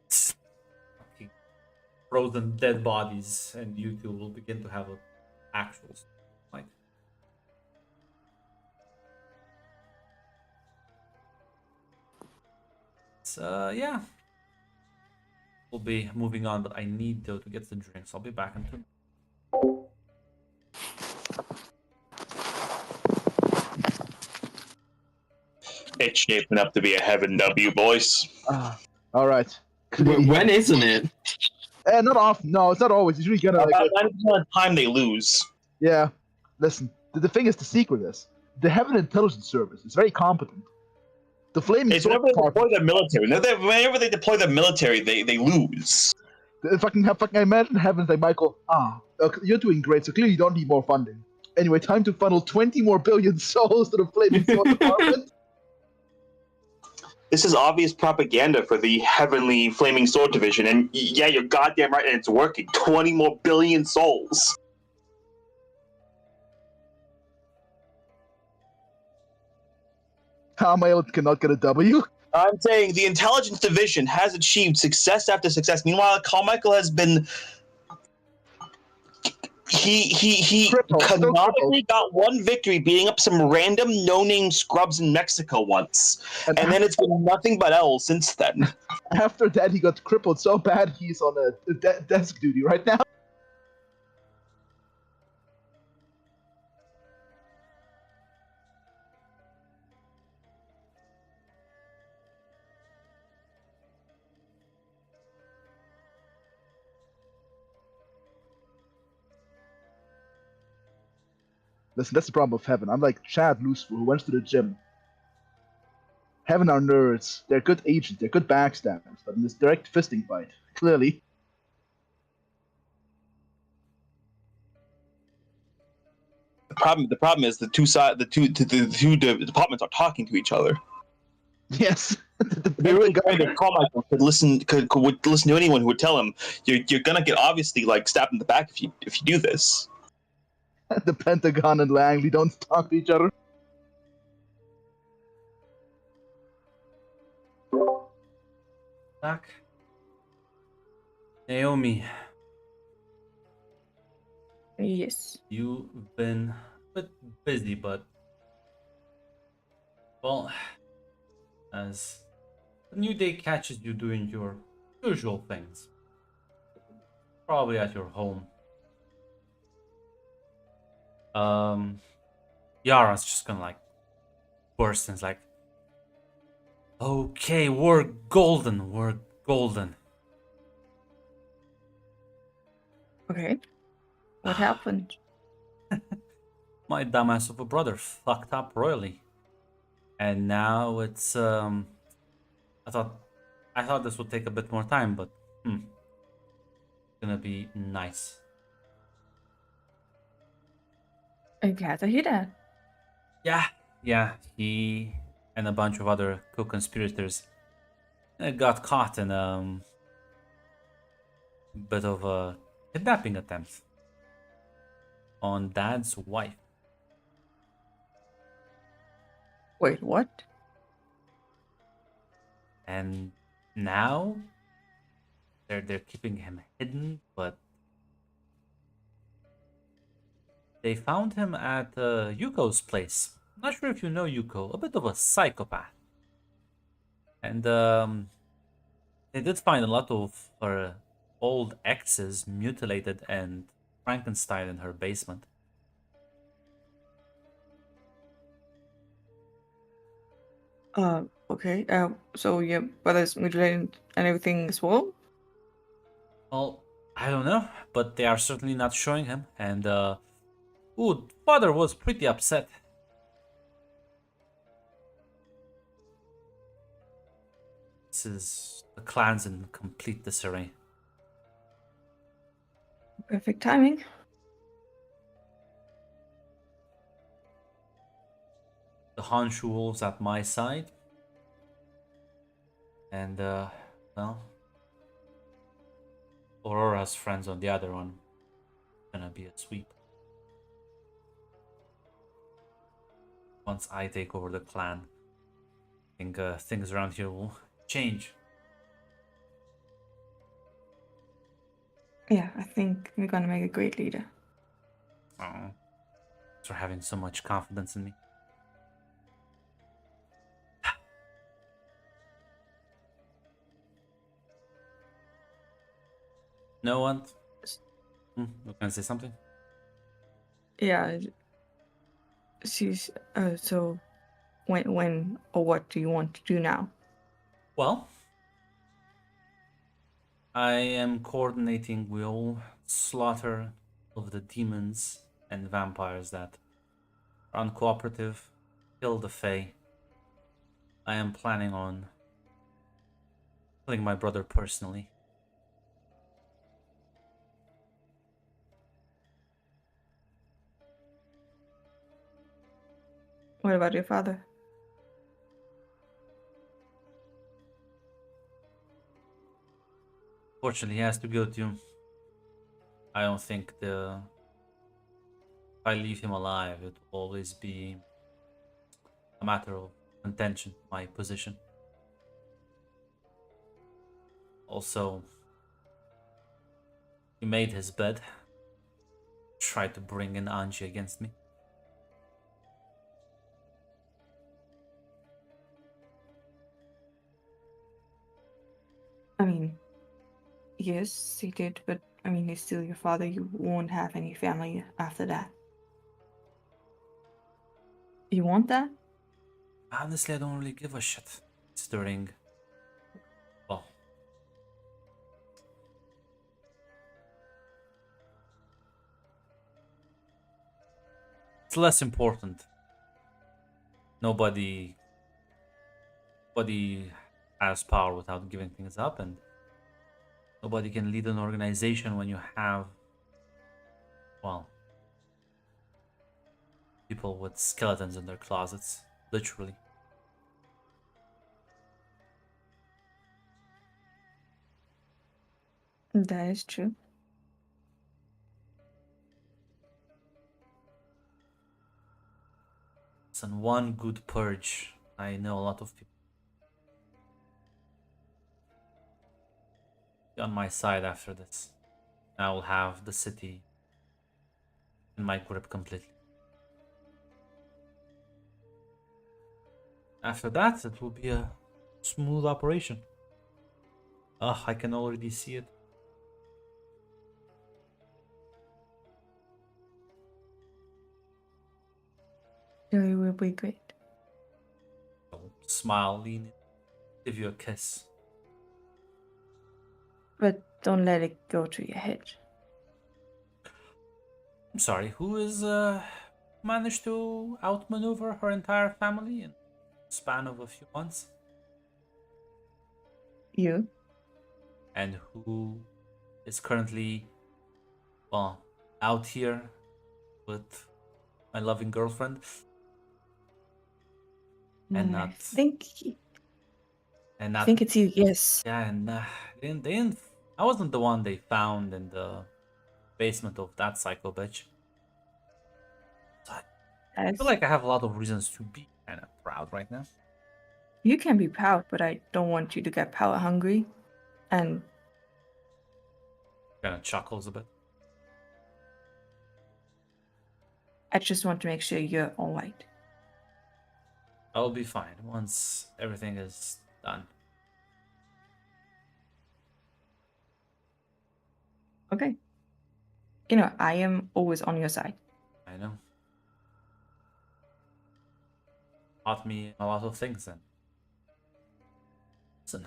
Fucking frozen dead bodies, and you two will begin to have a actual fight. So yeah. We'll be moving on, but I need to get the drinks. I'll be back in 2. It's shaping up to be a heaven W, boys. All right. When isn't it? Not often. No, it's not always. It's really gonna like. About 90% of the time they lose. Yeah. Listen, the thing is, the secret is the Heaven Intelligence Service is very competent. The Flaming It's Sword whenever they Department. deploy their military. Whenever they deploy their military, they lose. Fucking I imagine Heaven's like Michael. Okay, you're doing great, so clearly you don't need more funding. Anyway, time to funnel 20 more billion souls to the Flaming Sword Department. This is obvious propaganda for the Heavenly Flaming Sword Division, and yeah, you're goddamn right, and it's working. 20 more billion souls. Carmyle cannot get a W. I'm saying the intelligence division has achieved success after success. Meanwhile, Carmichael has been he Crippled, still canonically got one victory beating up some random no-name scrubs in Mexico once. And then it's been nothing but L since then. After that, he got crippled so bad he's on a desk duty right now. Listen, that's the problem with Heaven. I'm like Chad Looseful, who went to the gym. Heaven are nerds. They're good agents. They're good backstabbers. But in this direct fisting fight, clearly. The problem is the two departments are talking to each other. Yes. It'd be really great if Carmichael would listen to anyone who would tell him you're gonna get obviously like stabbed in the back if you do this. The Pentagon and Langley don't talk to each other. Back. Naomi, Yes. you've been a bit busy, but well, as the new day catches you doing your usual things, probably at your home. Yara's just gonna like burst and is like, okay, we're golden. Okay. What happened? My dumbass of a brother fucked up royally. And now it's I thought this would take a bit more time, but it's gonna be nice. I'm glad to hear that. Yeah, he and a bunch of other co-conspirators got caught in a bit of a kidnapping attempt on Dad's wife. Wait, what? And now they're keeping him hidden, but they found him at Yuko's place. Not sure if you know Yuko, a bit of a psychopath. And they did find a lot of her old exes mutilated and Frankenstein in her basement. Okay. So your brother's mutilated and everything as well? Well, I don't know, but they are certainly not showing him. And ooh, father was pretty upset. This is the clan's in complete disarray. Perfect timing. The Honshu wolves at my side. And well, Aurora's friends on the other one. Gonna be a sweep. Once I take over the clan, I think things around here will change. Yeah, I think we're gonna make a great leader. Oh, thanks for having so much confidence in me. No one? You can say something? Yeah, she's so when or what do you want to do now? Well, I am coordinating will slaughter of the demons and vampires that are uncooperative, kill the Fae. I am planning on killing my brother personally. What about your father? Fortunately, he has to go too. I don't think if I leave him alive, it will always be a matter of contention, my position. Also, he made his bed, tried to bring in Anji against me. I mean, yes, he did, but I mean, he's still your father. You won't have any family after that. You want that? Honestly, I don't really give a shit. Considering, well, it's less important. Nobody has power without giving things up, and nobody can lead an organization when you have, well, people with skeletons in their closets, literally. That is true. It's on one good purge. I know a lot of people on my side after this. I will have the city in my grip completely. After that, it will be a smooth operation. Ugh, I can already see it. It will be great. I'll smile, lean in, give you a kiss. But don't let it go to your head. I'm sorry, who is managed to outmaneuver her entire family and span of a few months, You? and who is currently, well, out here with my loving girlfriend, and I not, think and I not, think it's you. Yes. yeah, and they didn't, I wasn't the one they found in the basement of that psycho bitch. So I As feel like I have a lot of reasons to be kind of proud right now. you can be proud, but I don't want you to get power hungry. And Kind of chuckles a bit. I just want to make sure you're all right. I'll be fine once everything is done. Okay. You know, I am always on your side. I know. Taught me a lot of things then. Listen.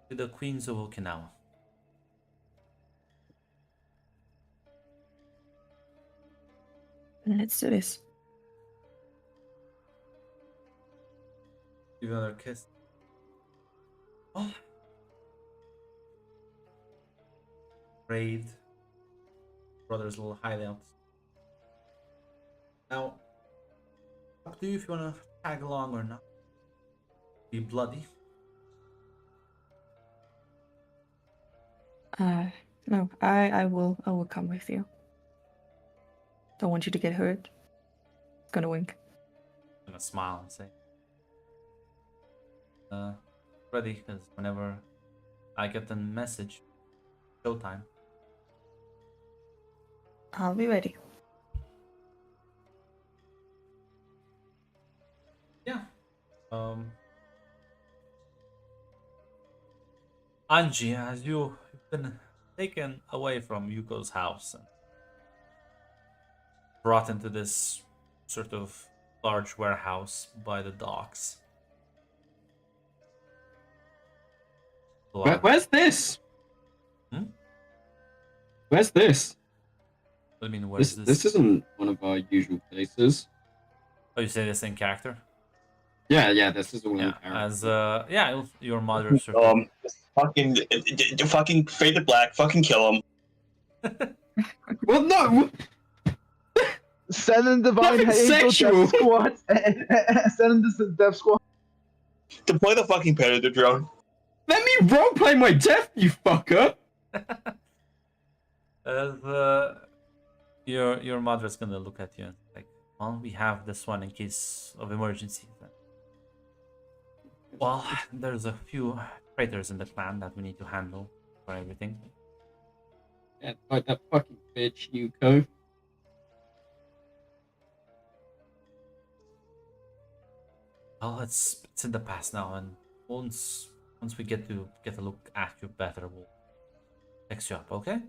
To the Queens of Okinawa. Let's do this. Give another kiss. Oh. Raid. Brother's little hideout. Now, up to you if you want to tag along or not. Be bloody. No, I will come with you. Don't want you to get hurt. Gonna wink. I'm gonna smile and say, ready, because whenever I get the message, showtime. I'll be ready. Yeah. Angie, as you've been taken away from Yuko's house and brought into this sort of large warehouse by the docks. Where's this? Hmm? Where's this? I mean, where's This isn't one of our usual places. Oh, you say this in character? Yeah, this is all in Yeah, character. as your mother sort of fucking faded black. Fucking kill him. Well, no! Send in Divine Nothing Angel sexual. Death Squad. Send in the Death Squad. Deploy the fucking predator drone. Let me roleplay my death, you fucker! as your mother's gonna look at you and like, well, we have this one in case of emergency. Well, there's a few traitors in the clan that we need to handle for everything. Yeah, like that fucking bitch, Yuko. Well, it's in the past now, and once we get a look at you better, we'll fix you up, okay?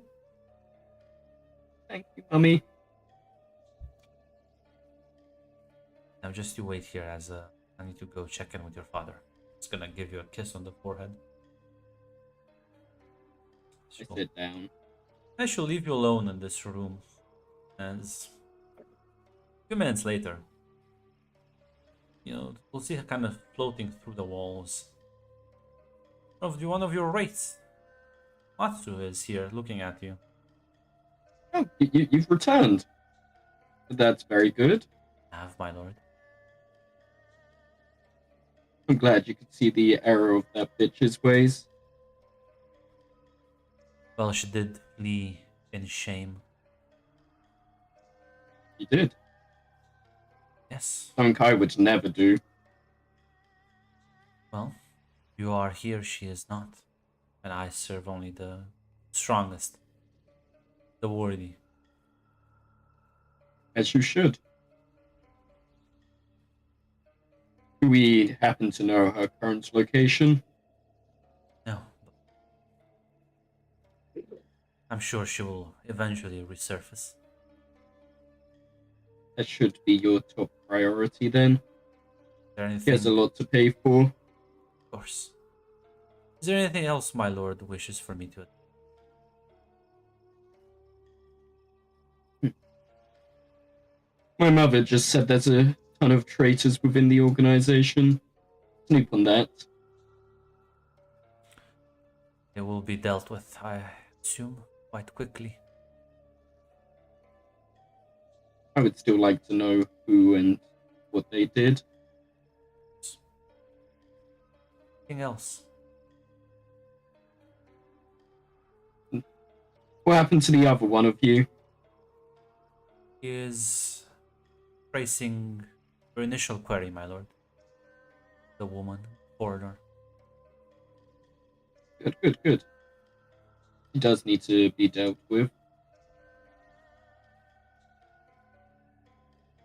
Thank you, mummy. Now just you wait here, as I need to go check in with your father. It's gonna give you a kiss on the forehead. I sit down. I shall leave you alone in this room. As a few minutes later, we'll see her kind of floating through the walls. One of your wraiths, Matsu, is here looking at you. Oh, you've returned. That's very good. I have, my lord. I'm glad you could see the error of that bitch's ways. Well, she did flee in shame. You did. Yes. Something I would never do. Well, you are here, she is not. And I serve only the strongest, the worthy. As you should. Do we happen to know her current location? No. I'm sure she will eventually resurface. That should be your top priority then. Is there anything? He has a lot to pay for. Of course. Is there anything else my lord wishes for me to? My mother just said there's a ton of traitors within the organization. Snoop on that. It will be dealt with, I assume, quite quickly. I would still like to know who and what they did. Anything else? What happened to the other one of you? He is tracing your initial query, my lord. The woman, foreigner. Good, good, good. He does need to be dealt with.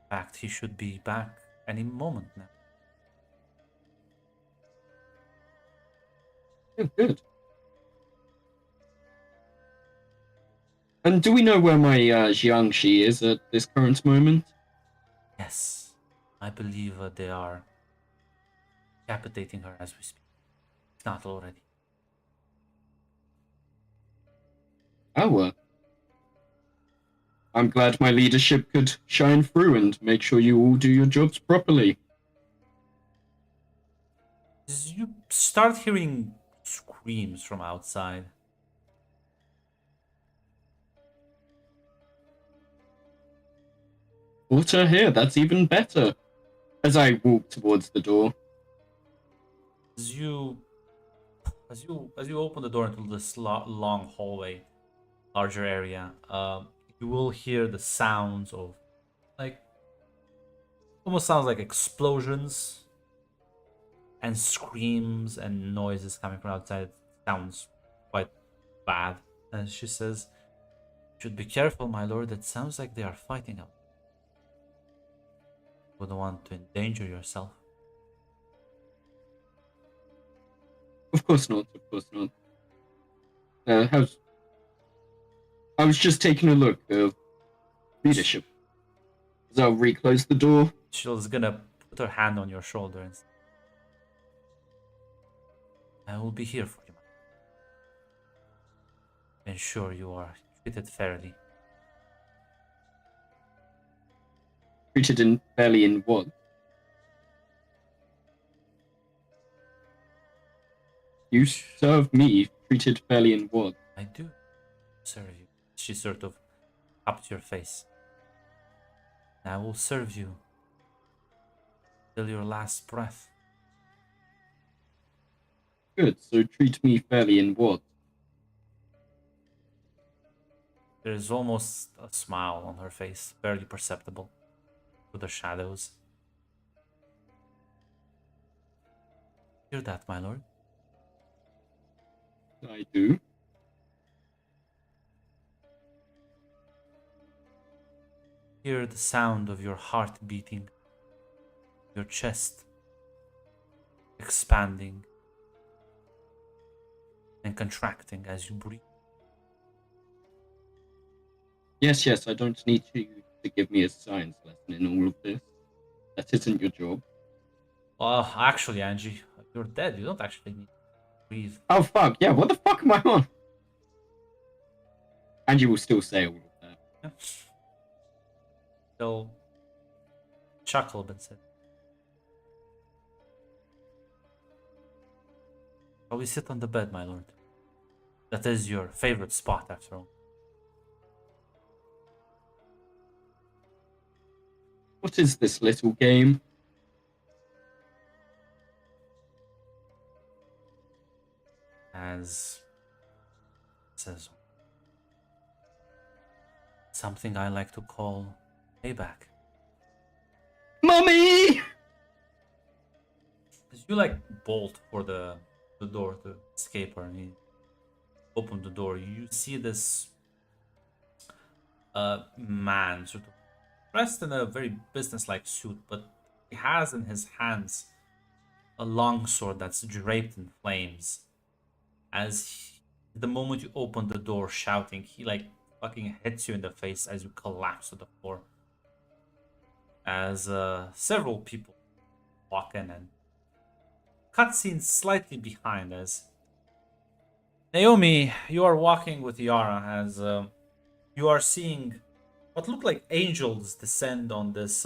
In fact, he should be back any moment now. Good, good. And do we know where my Jiangxi is at this current moment? Yes, I believe they are decapitating her as we speak. If not already. Oh, I'm glad my leadership could shine through and make sure you all do your jobs properly. As you start hearing screams from outside. Water here, that's even better. As I walk towards the door. As you open the door into this long hallway, larger area, you will hear the sounds of, like, almost sounds like explosions and screams and noises coming from outside. It sounds quite bad. And she says, "Should be careful, my lord. It sounds like they are fighting out. Wouldn't want to endanger yourself." Of course not, of course not. I was just taking a look. Leadership. So I'll reclose the door. She's gonna put her hand on your shoulder and say, "I will be here for you. Ensure you are treated fairly." Treated fairly in what? You serve me, treated fairly in what? "I do serve you." She sort of taps your face. "I will serve you till your last breath." Good, so treat me fairly in what? There is almost a smile on her face, barely perceptible through the shadows. "Hear that, my lord?" I do. Hear the sound of your heart beating, your chest expanding and contracting as you breathe. Yes, yes, I don't need you to give me a science lesson in all of this. That isn't your job. Actually, Angie, you're dead. You don't actually need to breathe. Oh, fuck, yeah, what the fuck am I on? Angie will still say all of that. He'll chuckle and say, "Shall we sit on the bed, my lord? That is your favorite spot, after all." What is this little game? As says something I like to call payback. Mummy! As you like bolt for the door to escape her, and you open the door, you see this man sort of dressed in a very businesslike suit, but he has in his hands a longsword that's draped in flames. The moment you open the door shouting, he like fucking hits you in the face as you collapse to the floor. As several people walk in, and cutscene slightly behind, as Naomi, you are walking with Yara as you are seeing what look like angels descend on this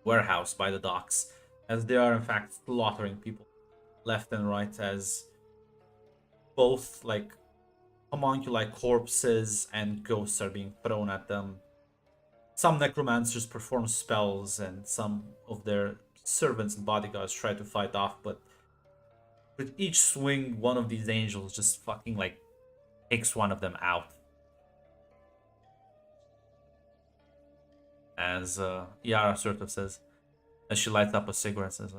warehouse by the docks, as they are in fact slaughtering people left and right, as both like homunculi corpses and ghosts are being thrown at them. Some necromancers perform spells, and some of their servants and bodyguards try to fight off, but with each swing, one of these angels just fucking like takes one of them out. As Yara sort of says, as she lights up a cigarette, says,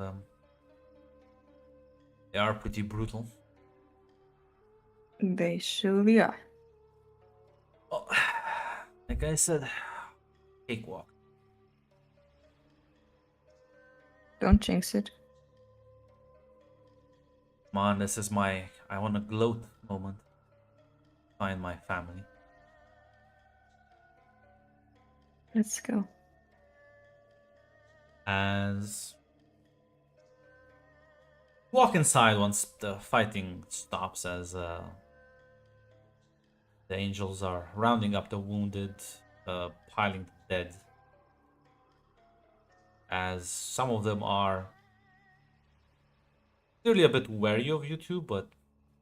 they are pretty brutal. They surely are. Oh, like I said, cakewalk. Don't jinx it. Come on, this is my I want to gloat moment. Find my family. Let's go. As walk inside once the fighting stops, as the angels are rounding up the wounded, piling the dead, as some of them are clearly a bit wary of you two, but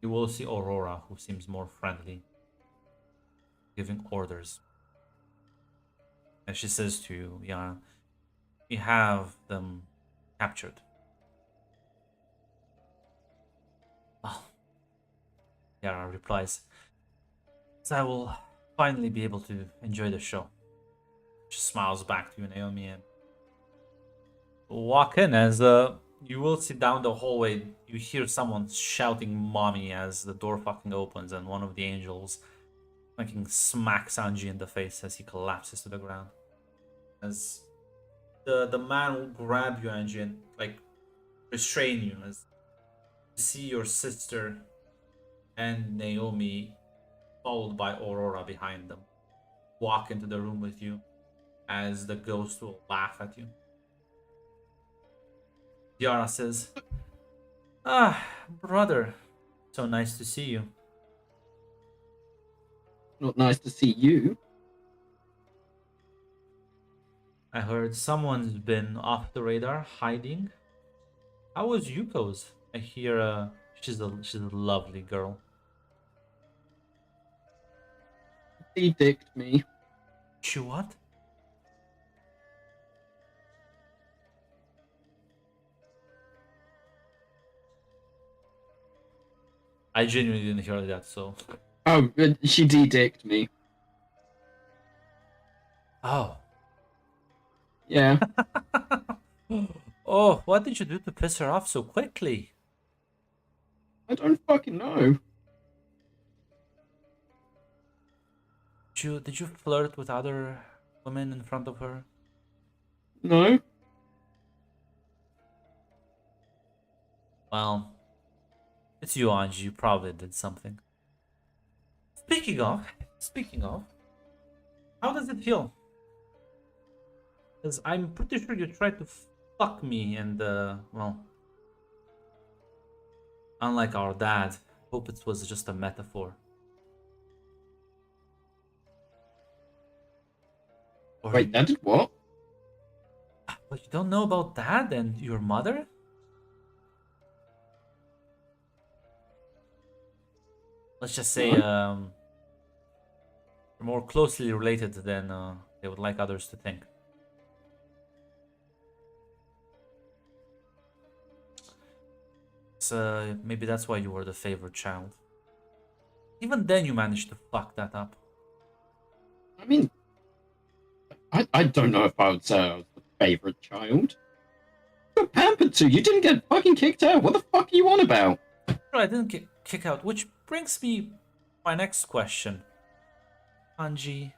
you will see Aurora, who seems more friendly, giving orders. And she says to you, yeah, we have them captured. Oh, Yara replies, so I will finally be able to enjoy the show. She smiles back to you, Naomi, and walk in. As you will see down the hallway, you hear someone shouting mommy as the door fucking opens, and one of the angels fucking smacks Anji in the face as he collapses to the ground. As the man will grab you, Anji, and like restrain you, as you see your sister and Naomi, followed by Aurora behind them, walk into the room with you, as the ghost will laugh at you. Yara says, ah, brother, so nice to see you. Not nice to see you. I heard someone's been off the radar, hiding. How was Yuko's? I hear she's a lovely girl. He dicked me. She what? I genuinely didn't hear that, so. Oh, she de-dicked me. Oh. Yeah. Oh, what did you do to piss her off so quickly? I don't fucking know. Did you flirt with other women in front of her? No. Well, it's you, Anji. You probably did something. Speaking of, how does it feel? Because I'm pretty sure you tried to fuck me, and well, unlike our dad, hope it was just a metaphor. Or Wait, that did what? But you don't know about dad and your mother? Let's just say you're more closely related than they would like others to think. So maybe that's why you were the favorite child. Even then you managed to fuck that up. I mean, I don't know if I would say I was the favorite child. You got pampered to. You didn't get fucking kicked out. What the fuck are you on about? Sure, I didn't get kicked out, which brings me my next question. Anji,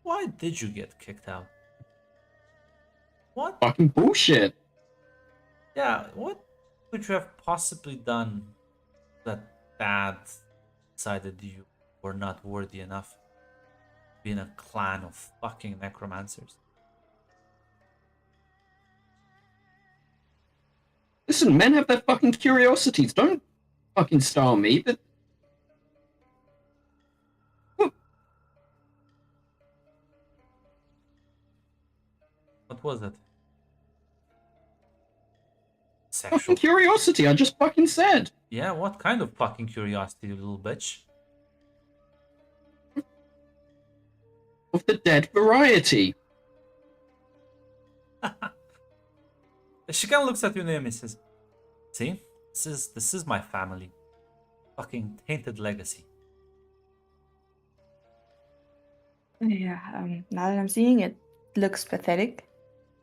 why did you get kicked out? What? Fucking bullshit. Yeah, what could you have possibly done that dad decided you were not worthy enough to be in a clan of fucking necromancers? Listen, men have their fucking curiosities. Don't fucking style me. But What was it? Fucking Sexual. curiosity, I just fucking said. Yeah, what kind of fucking curiosity, you little bitch? Of the dead variety. She kind of looks at you, Naomi, and says, "See, this is my family. Fucking tainted legacy." Yeah, now that I'm seeing it, looks pathetic.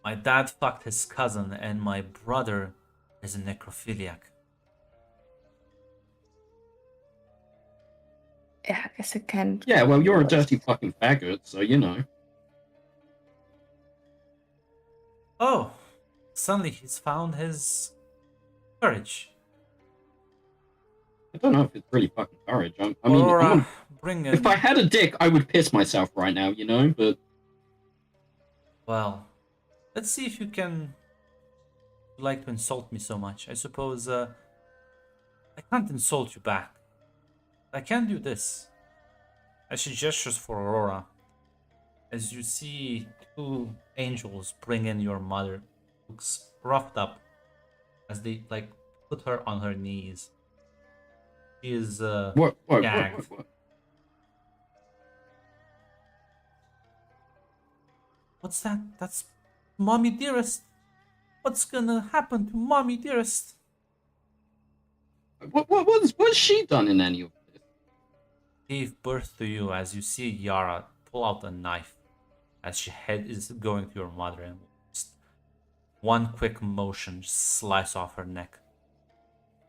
My dad fucked his cousin, and my brother is a necrophiliac. Yeah, I guess it can. Yeah, well, you're a dirty fucking faggot, so you know. Oh, suddenly he's found his courage. I don't know if it's really fucking courage. I mean, Aurora, bring if in. I had a dick, I would piss myself right now, you know. But Well, let's see if you can like to insult me so much. I suppose I can't insult you back. I can do this. As she gestures for Aurora, as you see two angels bring in your mother, looks roughed up as they like put her on her knees. She is what? gagged. What's that? That's Mommy Dearest. What's gonna happen to Mommy Dearest? What's she done in any of this? Gave birth to you as you see Yara pull out a knife as she head is going to your mother and just one quick motion just slice off her neck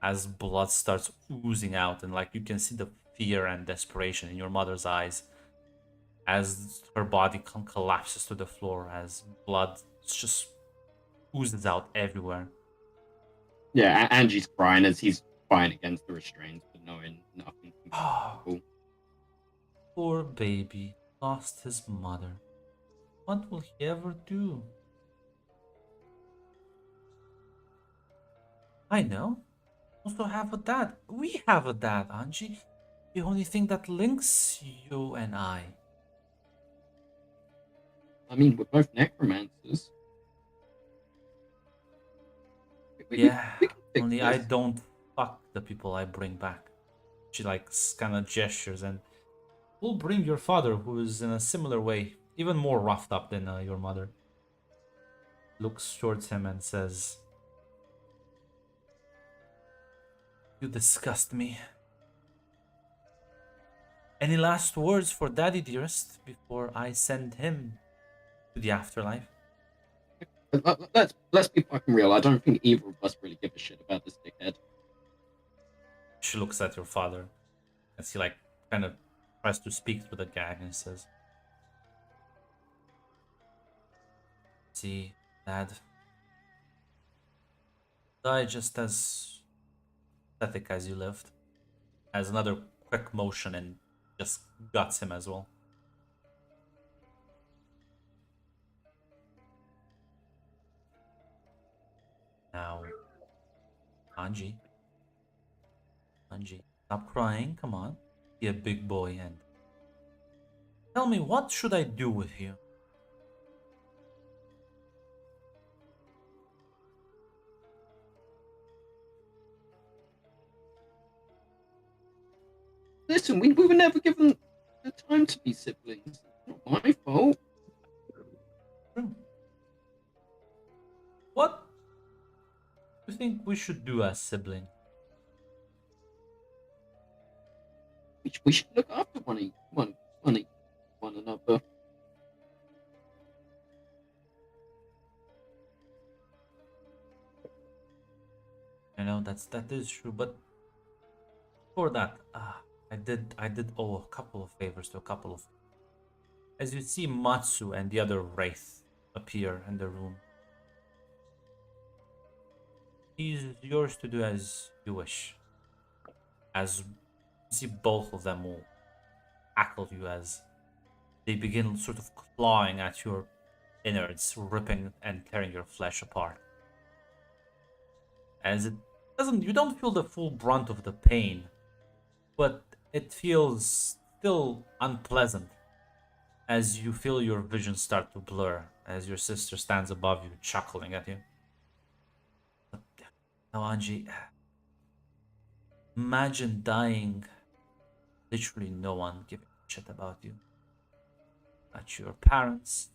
as blood starts oozing out and like you can see the fear and desperation in your mother's eyes as her body collapses to the floor as blood just oozes out everywhere. Yeah, Angie's crying as he's fighting against the restraints, but knowing nothing. Oh, poor baby lost his mother. What will he ever do? I know. Also have a dad. We have a dad, Angie. The only thing that links you and I. I mean, we're both necromancers. Yeah, we can fix only this. I don't fuck the people I bring back. She like kind of gestures and we'll bring your father, who is in a similar way, even more roughed up than your mother. Looks towards him and says, "You disgust me. Any last words for Daddy Dearest before I send him to the afterlife?" Let's be fucking real. I don't think either of us really give a shit about this dickhead. She looks at your father as he like kind of tries to speak through the gag and says, "See, Dad, die just as pathetic as you lived." Has another quick motion and just guts him as well. Now, Anji, stop crying. Come on, be a big boy and tell me, what should I do with you? Listen, we were never given the time to be siblings. It's not my fault. What do you think we should do as siblings? We should look after one another. I know that is true, but for that, I did owe a couple of favors to a couple of. As you see Matsu and the other wraith appear in the room. He's yours to do as you wish. As you see both of them will tackle you as they begin sort of clawing at your innards, ripping and tearing your flesh apart. As it doesn't, you don't feel the full brunt of the pain, but it feels still unpleasant as you feel your vision start to blur, as your sister stands above you, chuckling at you. Now, Angie, imagine dying, literally no one giving a shit about you. Not your parents.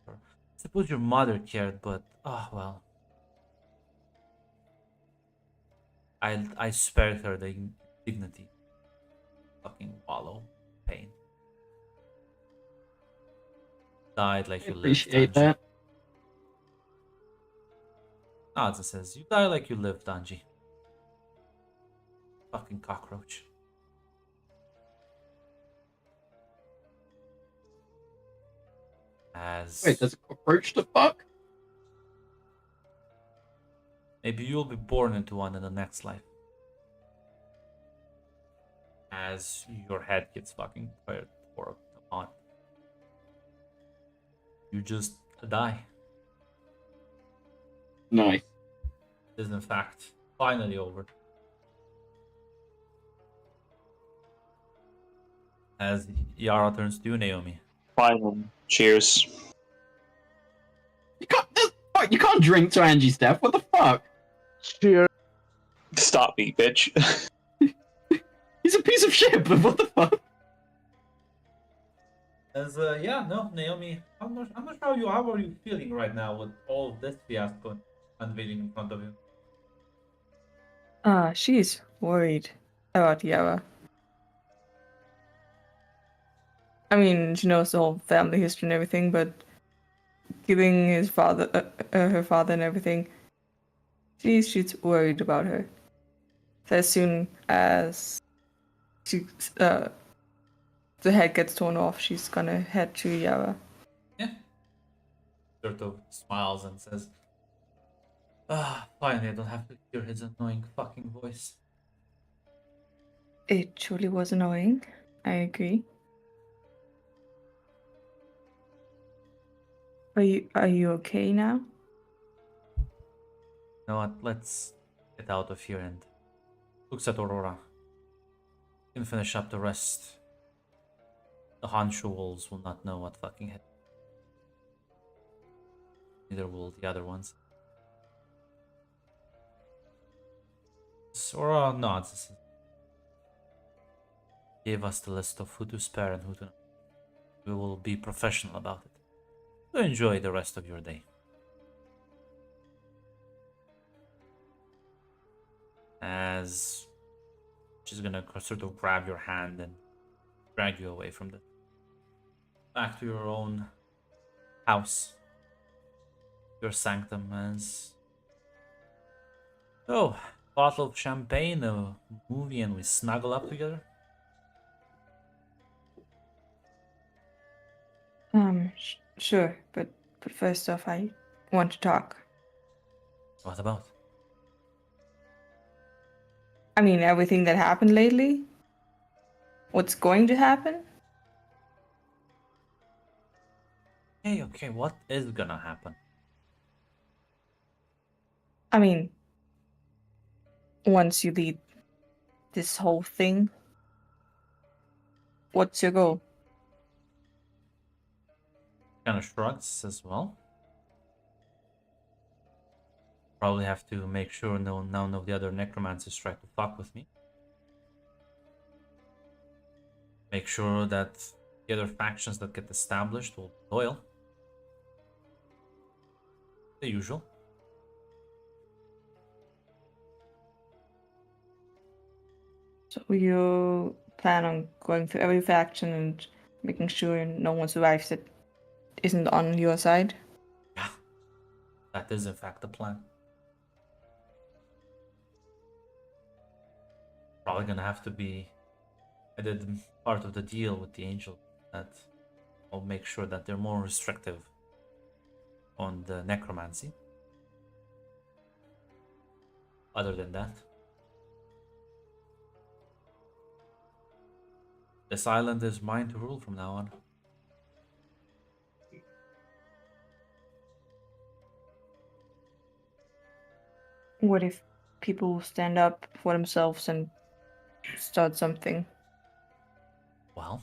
Or, suppose your mother cared, but oh well. I spared her the dignity. Fucking wallow, pain. Died like I you lived. appreciate Angie. that. Nods and says, "You die like you lived, Angie. Fucking cockroach." As Wait, there's a cockroach to fuck? maybe you'll be born into one in the next life. As your head gets fucking torn upon, you just die. Nice. It is in fact finally over. As Yara turns to you, Naomi. Fine. Cheers. You can't drink to Angie's death. What the fuck? Cheers. Stop me, bitch. He's a piece of shit, but what the fuck? As yeah, no, Naomi, I'm not sure how are you feeling right now with all of this fiasco unveiling in front of you? She's worried about Yara. I mean, she knows the whole family history and everything, but giving his father, her father and everything, she's worried about her. So as soon as she, the head gets torn off, she's gonna head to Yara. Yeah. Sort of smiles and says, "Ah, finally, I don't have to hear his annoying fucking voice." It truly was annoying. I agree. Are you okay now? You know what? Let's get out of here and looks at Aurora. You can finish up the rest. The Hanshu wolves will not know what fucking hit. Neither will the other ones. Aurora nods. Gave us the list of who to spare and who to not. We will be professional about it. So enjoy the rest of your day. As she's gonna sort of grab your hand and drag you away from the back to your own house, your sanctum. As so, bottle of champagne, a movie, and we snuggle up together. Sure, but first off, I want to talk. What about? I mean, everything that happened lately? What's going to happen? Okay, what is gonna happen? I mean, once you lead this whole thing, what's your goal? Kind of shrugs as well. Probably have to make sure none of the other necromancers try to fuck with me. Make sure that the other factions that get established will be loyal. The usual. So you plan on going through every faction and making sure no one survives that isn't on your side? Yeah, that is in fact the plan. Probably gonna have to be. I did part of the deal with the angel that I'll make sure that they're more restrictive on the necromancy. Other than that, this island is mine to rule from now on. What if people stand up for themselves and start something? Well,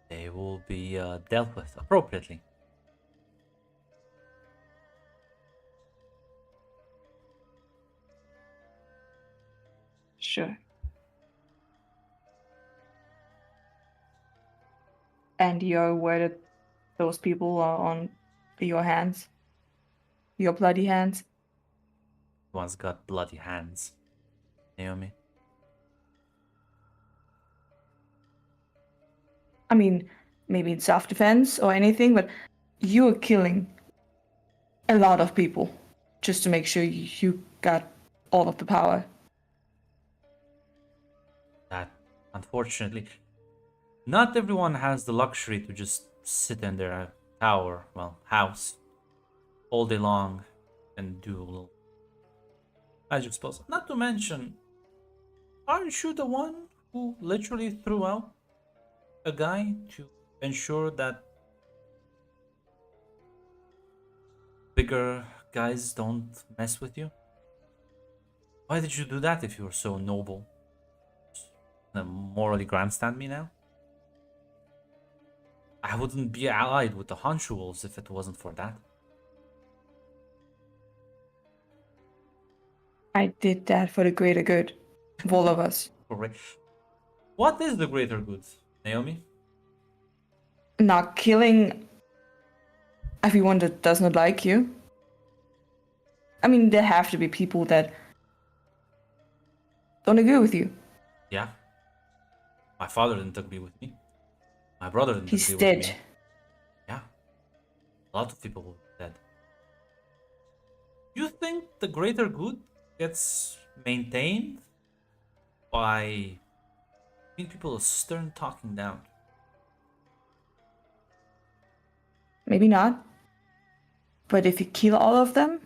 they will be dealt with appropriately. Sure. And you're aware that those people are on your hands? Your bloody hands? One's got bloody hands, Naomi. I mean, maybe in self-defense or anything, but you're killing a lot of people just to make sure you got all of the power. That, unfortunately, not everyone has the luxury to just sit in their tower, well, house, all day long and do a little magic spells. Not to mention, aren't you the one who literally threw out a guy to ensure that bigger guys don't mess with you? Why did you do that if you were so noble? Morally grandstand me now? I wouldn't be allied with the Honchuals if it wasn't for that. I did that for the greater good of all of us. Correct. What is the greater good, Naomi? Not killing everyone that does not like you. I mean, there have to be people that don't agree with you. Yeah. My father didn't agree with me. My brother didn't He's agree dead. with me. Yeah. A lot of people will be dead. You think the greater good gets maintained by giving people a stern talking down? Maybe not. But if you kill all of them,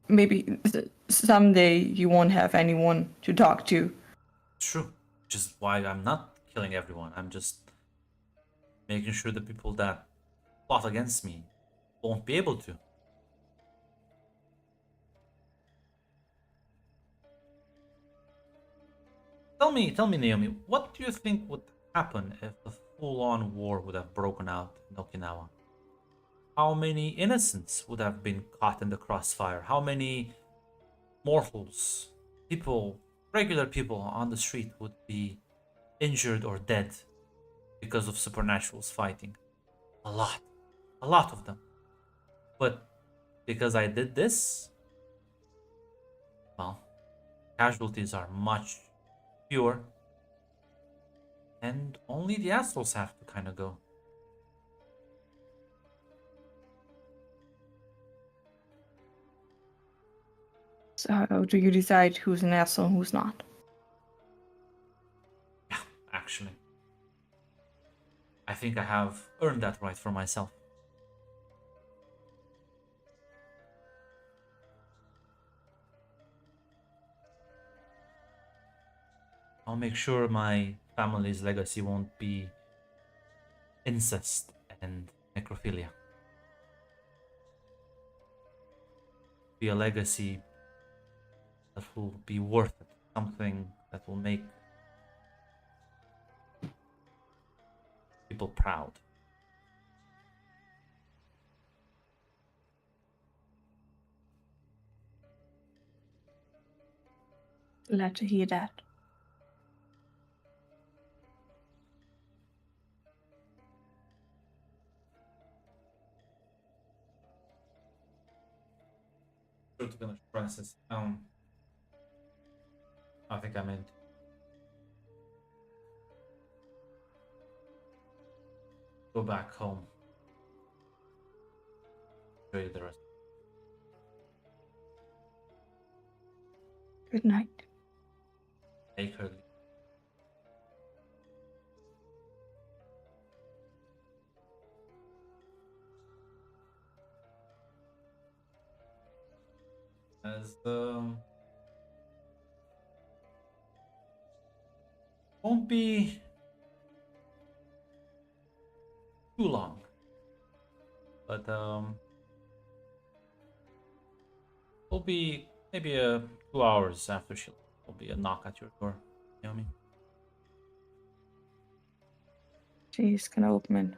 maybe someday you won't have anyone to talk to. True. Which is why I'm not killing everyone. I'm just making sure the people that plot against me won't be able to. Tell me, Naomi, what do you think would happen if a full-on war would have broken out in Okinawa? How many innocents would have been caught in the crossfire? How many mortals, people, regular people on the street would be injured or dead because of supernaturals fighting? A lot of them. But because I did this, well, casualties are much fewer, and only the assholes have to kind of go. So how do you decide who's an asshole and who's not? Yeah, actually. I think I have earned that right for myself. I'll make sure my family's legacy won't be incest and necrophilia. Be a legacy that will be worth it. Something that will make people proud. Glad to hear that. Sure to finish process. I think I meant go back home. Show you the rest. Good night. Take her. As won't be too long, but will be maybe 2 hours after she will be a knock at your door, Naomi. She's gonna open it.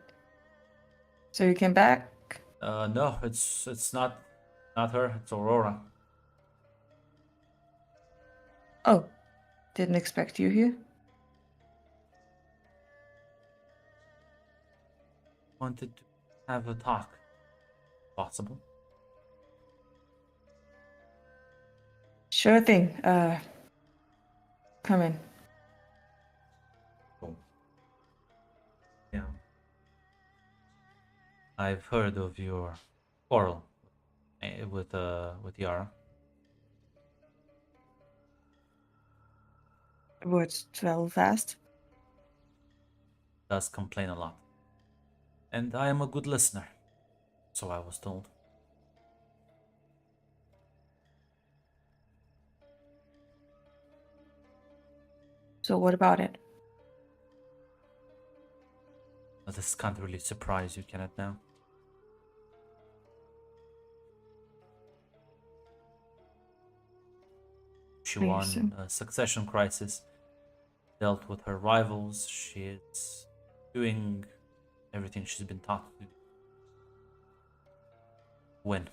So you came back? No, it's not her. It's Aurora. Oh, didn't expect you here. Wanted to have a talk. Possible. Sure thing. Come in. Cool. Yeah. I've heard of your quarrel with Yara. Words travel fast. Does complain a lot. And I am a good listener. So I was told. So what about it? But this can't really surprise you, can it now? She I won assume. a succession crisis, dealt with her rivals. She is doing everything she's been taught to do. Win.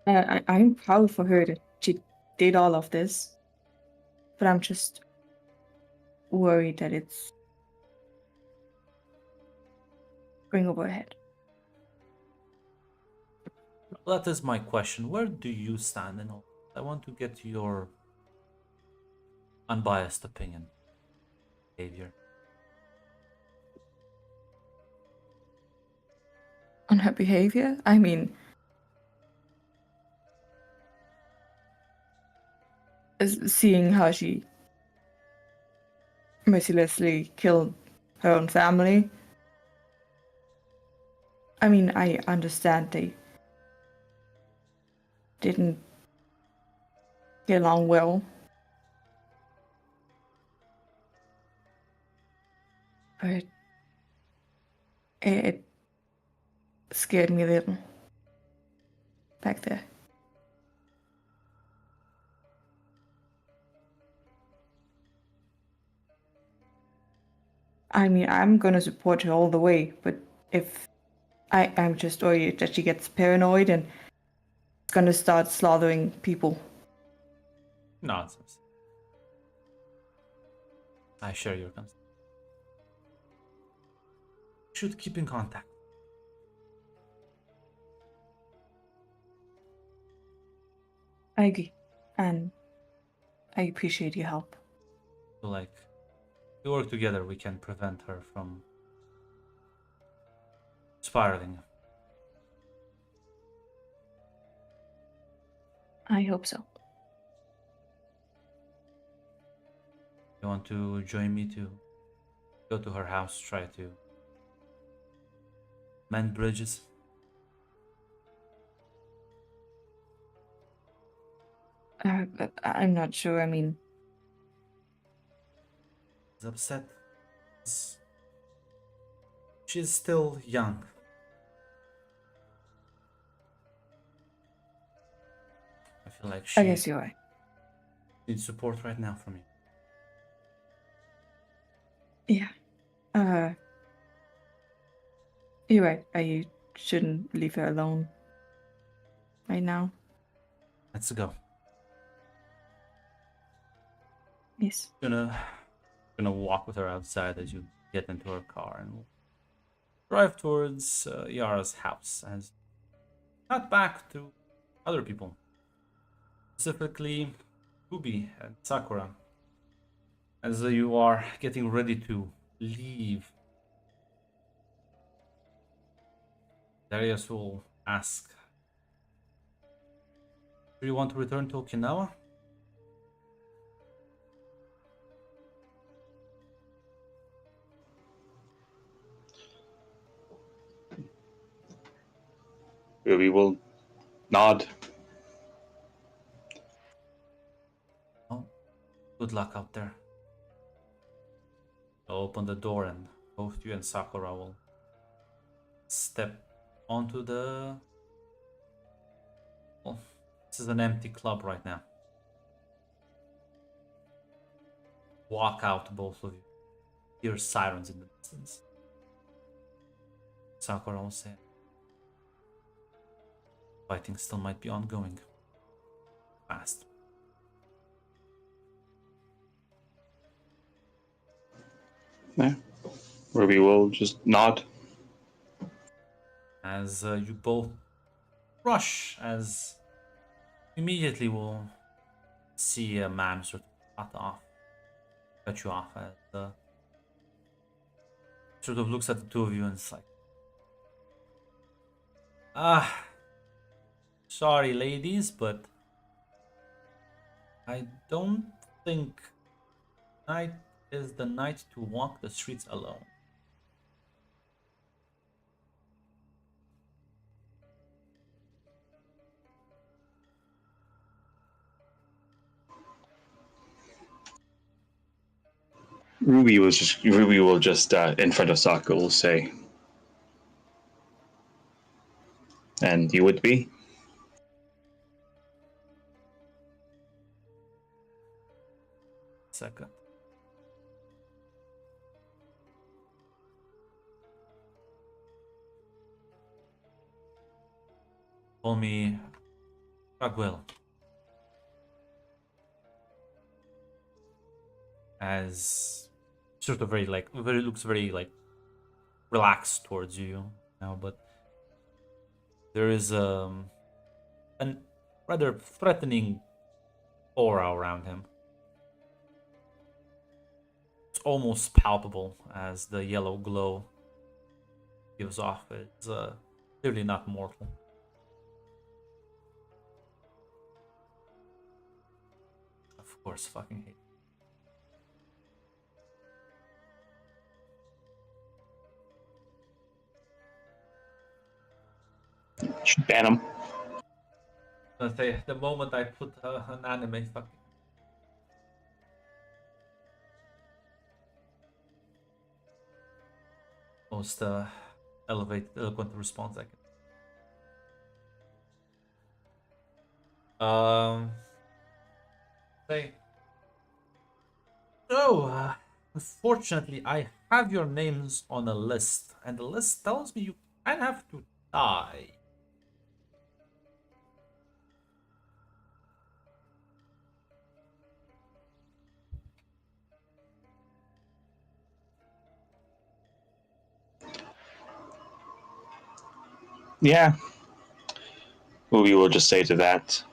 I'm proud for her that she did all of this, but I'm just worried that it's going over her head. That is my question. Where do you stand in all? I want to get your unbiased opinion, behavior. On her behavior? I mean, seeing how she mercilessly killed her own family. I mean, I understand they didn't get along well. But it scared me a little back there. I mean, I'm gonna support her all the way, but if I'm just worried that she gets paranoid and is gonna start slaughtering people. Nonsense. I share your concern. Should keep in contact. I agree, and I appreciate your help. So, like, if we work together, we can prevent her from spiraling. I hope so. You want to join me to go to her house, try to mend bridges? I'm not sure. I mean, She's upset. She's still young. I feel like I she guess you're right. needs support right now from you. Yeah. You're right. I shouldn't leave her alone right now. Let's go. Yes. Gonna walk with her outside as you get into her car and we'll drive towards Yara's house and not back to other people, specifically Ubi and Sakura. As you are getting ready to leave, Darius will ask, do you want to return to Okinawa? Ruby will nod. Oh, good luck out there. I'll open the door and both you and Sakura will step onto the... Well, this is an empty club right now. Walk out, both of you. hear sirens in the distance. Sakura will say, fighting still might be ongoing. Fast. Yeah. Ruby will just nod. As you both rush, as immediately will see a man sort of cut you off, as sort of looks at the two of you and it's like, sorry ladies, but I don't think tonight is the night to walk the streets alone. Ruby will just in front of Sakura will say, and you would be? Second. Call me Raguel. As sort of looks very like relaxed towards you now, but there is an rather threatening aura around him. It's almost palpable as the yellow glow gives off. It's clearly not mortal. Of course, fucking hate. Should ban him. I say the moment I put an anime fucking most elevated, eloquent response I can. Say. So, unfortunately, I have your names on a list, and the list tells me you kind of have to die. Yeah. Ruby will just say to that,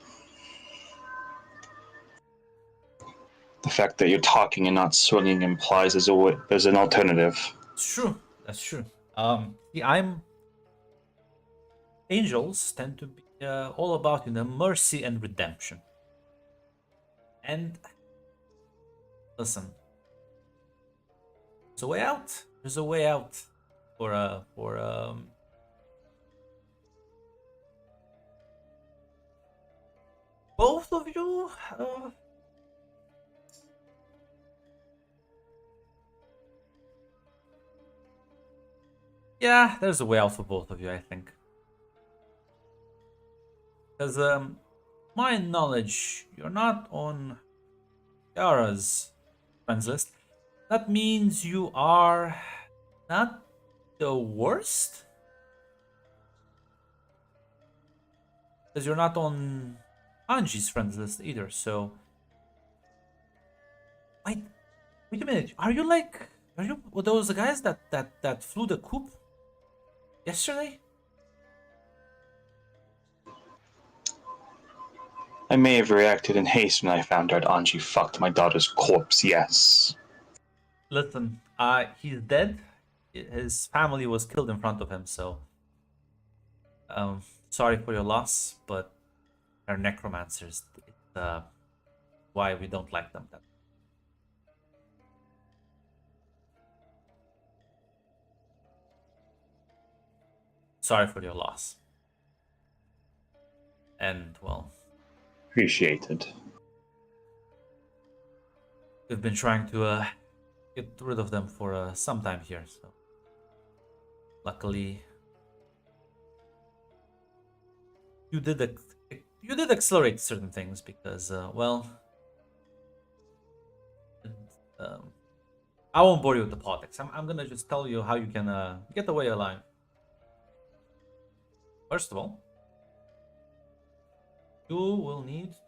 the fact that you're talking and not swinging implies there's an alternative. It's true. That's true. See, angels tend to be all about mercy and redemption. And listen, there's a way out. There's a way out for both of you. Yeah, there's a way out for both of you, I think. Because, my knowledge, you're not on Yara's friends list. That means you are not the worst? Because you're not on Anji's friends list either, so... Wait a minute, are you those the guys that flew the coop yesterday? I may have reacted in haste when I found out Anji fucked my daughter's corpse, yes. Listen, he's dead. His family was killed in front of him, so... sorry for your loss, but they're necromancers. It's why we don't like them. Sorry for your loss. And, well... Appreciated. We've been trying to get rid of them for some time here, so... Luckily... You did accelerate certain things because, well... I won't bore you with the politics. I'm gonna just tell you how you can get away alive. First of all, you will need to,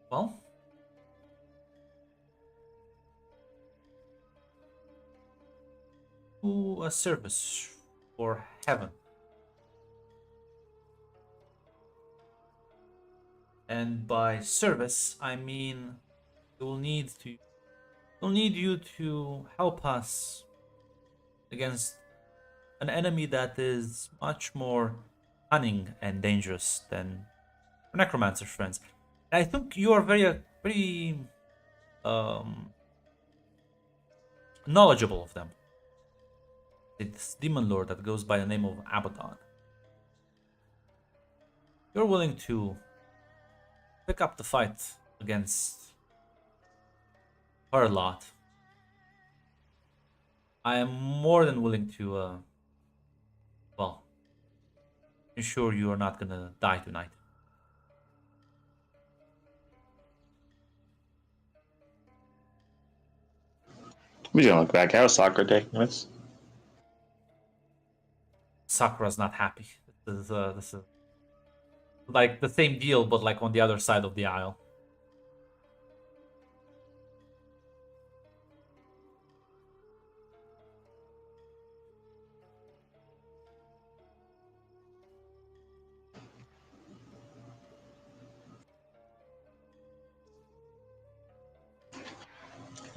well, do a service for heaven. And by service, I mean we'll need you to help us against an enemy that is much more cunning and dangerous than our necromancer friends. And I think you are very knowledgeable of them. It's demon lord that goes by the name of Abaddon. You're willing to pick up the fight against her lot. I am more than willing to, well, ensure you are not gonna die tonight. We don't look back. How's Sakura taking this? Sakura's not happy. This is like the same deal, but like on the other side of the aisle.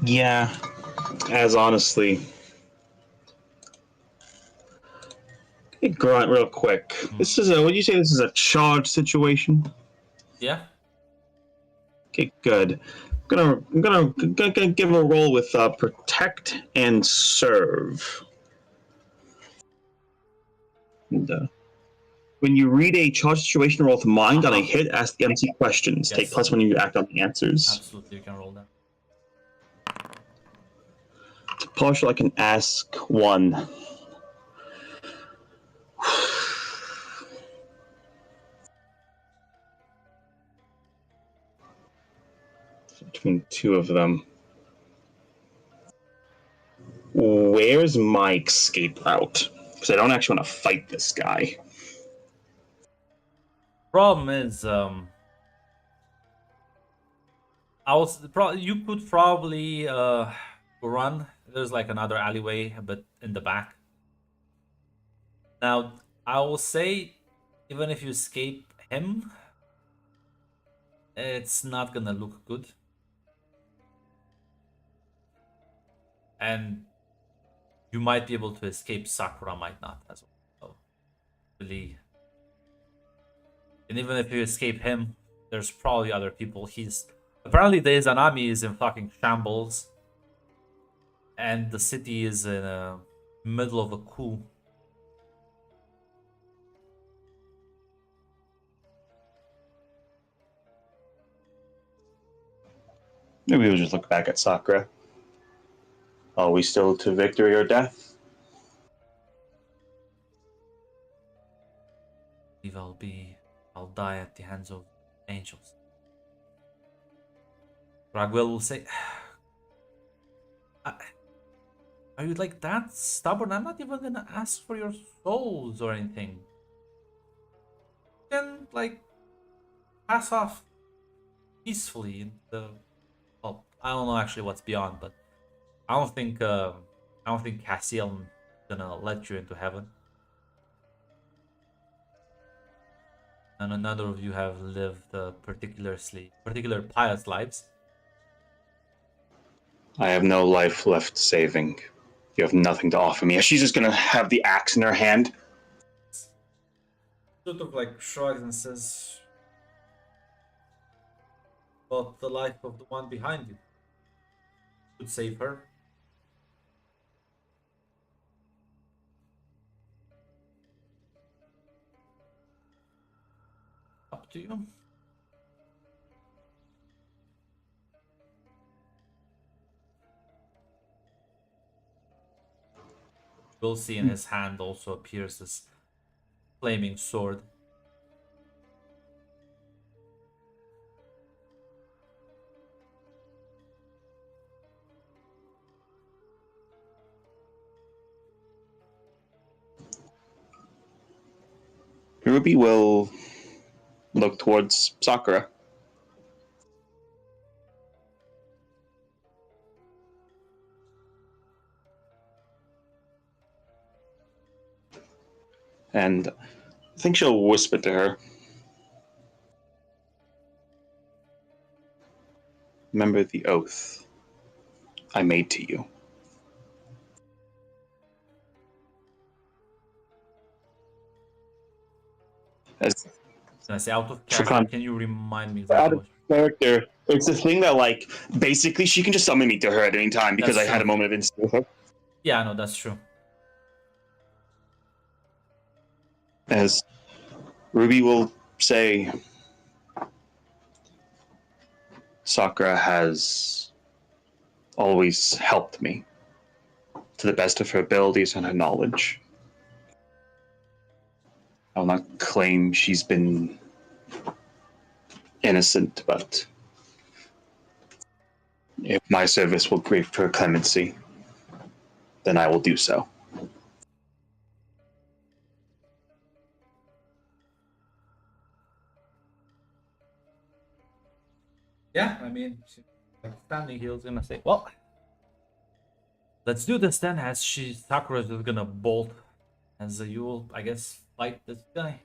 Yeah, as honestly. Hey, Grunt, real quick. This is a. Would you say this is a charged situation? Yeah. Okay, good. I'm gonna give a roll with protect and serve. And, when you read a charged situation, roll to mind. On a hit, ask the MC questions. Yes. Take plus when you act on the answers. Absolutely, you can roll that. To partial, I can ask one. Between two of them. Where's my escape route? Because I don't actually want to fight this guy. Problem is, you could probably run. There's like another alleyway, but in the back. Now, I will say, even if you escape him, it's not gonna look good. And you might be able to escape, Sakura might not as well. So, really. And even if you escape him, there's probably other people. Apparently the Izanami is in fucking shambles. And the city is in the middle of a coup. Maybe we'll just look back at Sakura. Are we still to victory or death? I believe I'll die at the hands of angels. Ragwell will say, are you like that stubborn? I'm not even gonna ask for your souls or anything. You can like pass off peacefully in the, well, I don't know actually what's beyond, but I don't think Cassiel is gonna let you into heaven. And none of you have lived particular pious lives. I have no life left saving. You have nothing to offer me. She's just gonna have the axe in her hand. Sort of like shrugs and says, "But the life of the one behind you could save her." Up to you. We'll see in his hand also appears this flaming sword. Ruby will look towards Sakura. And I think she'll whisper to her. Remember the oath I made to you. As Can I say out of For character? Can you remind me out exactly of character, it's the thing that, like, basically she can just summon me to her at any time because That's I had a true. moment of instant with her. Yeah, no, that's true. As Ruby will say, Sakura has always helped me to the best of her abilities and her knowledge. I will not claim she's been innocent, but if my service will grant her clemency, then I will do so. Yeah, I mean, like standing here is gonna say, well, let's do this then. As Sakura is just gonna bolt, as you will, I guess, fight this guy.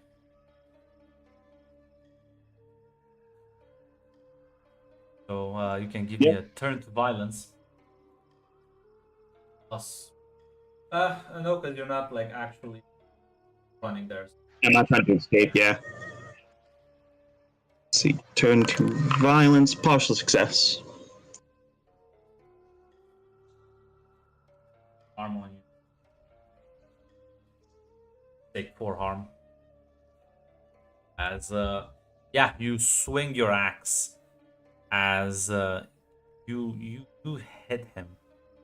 So you can give me a turn to violence. Plus, no, because you're not like actually running there. I'm not trying to escape, yeah. Let's see, turn to violence, partial success. Harm on you. Take 4 harm. As yeah, you swing your axe. As you hit him,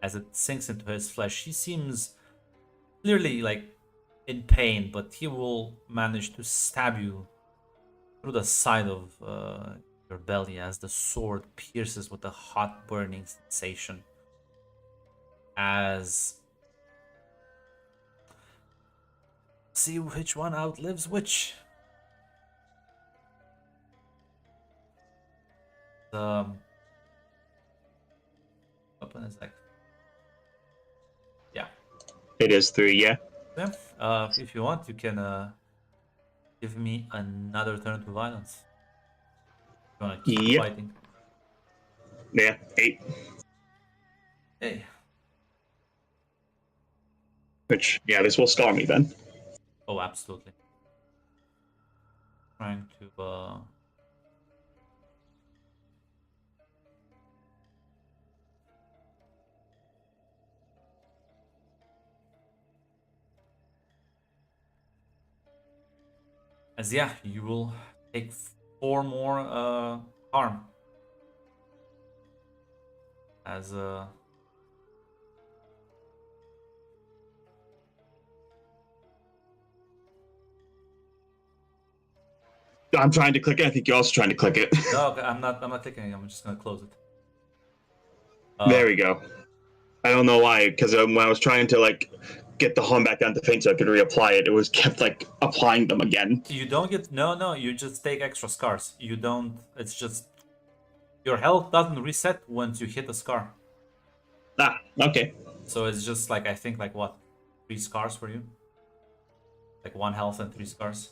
as it sinks into his flesh. He seems clearly like in pain, but he will manage to stab you through the side of your belly as the sword pierces with a hot burning sensation. As see which one outlives which. The weapon is like, yeah. It is 3, yeah. Yeah. If you want, you can give me another turn to violence. You wanna keep Yep. fighting? Yeah, 8. Hey. Which, yeah, this will scar me then. Oh, absolutely. Trying to as yeah, you will take 4 more harm. As I'm trying to click it. I think you're also trying to click it. no, okay, I'm not clicking it. I'm just gonna close it. There we go. I don't know why, because when I was trying to like get the home back down to faint so I could reapply it, it was kept like applying them again. You don't get no. You just take extra scars. You don't. It's just your health doesn't reset once you hit a scar. Ah, okay. So it's just like I think like what 3 scars for you, like 1 health and 3 scars.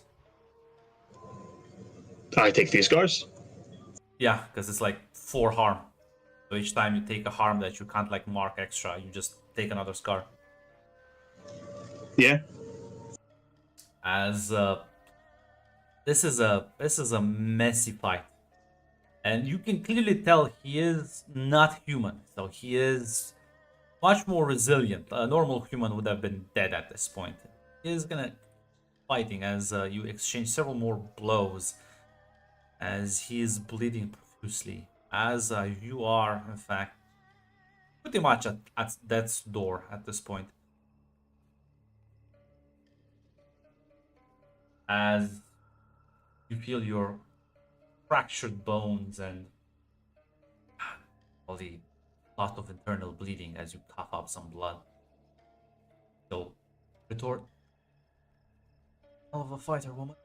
I take 3 scars. Yeah, because it's like 4 harm. So each time you take a harm that you can't like mark extra, you just take another scar. Yeah. As this is a messy fight, and you can clearly tell he is not human. So he is much more resilient. A normal human would have been dead at this point. He is gonna fighting as you exchange several more blows, as he is bleeding profusely. As you are, in fact, pretty much at death's door at this point. As you feel your fractured bones and all the lot of internal bleeding as you cough up some blood. So, retort. Hell of a fighter, woman.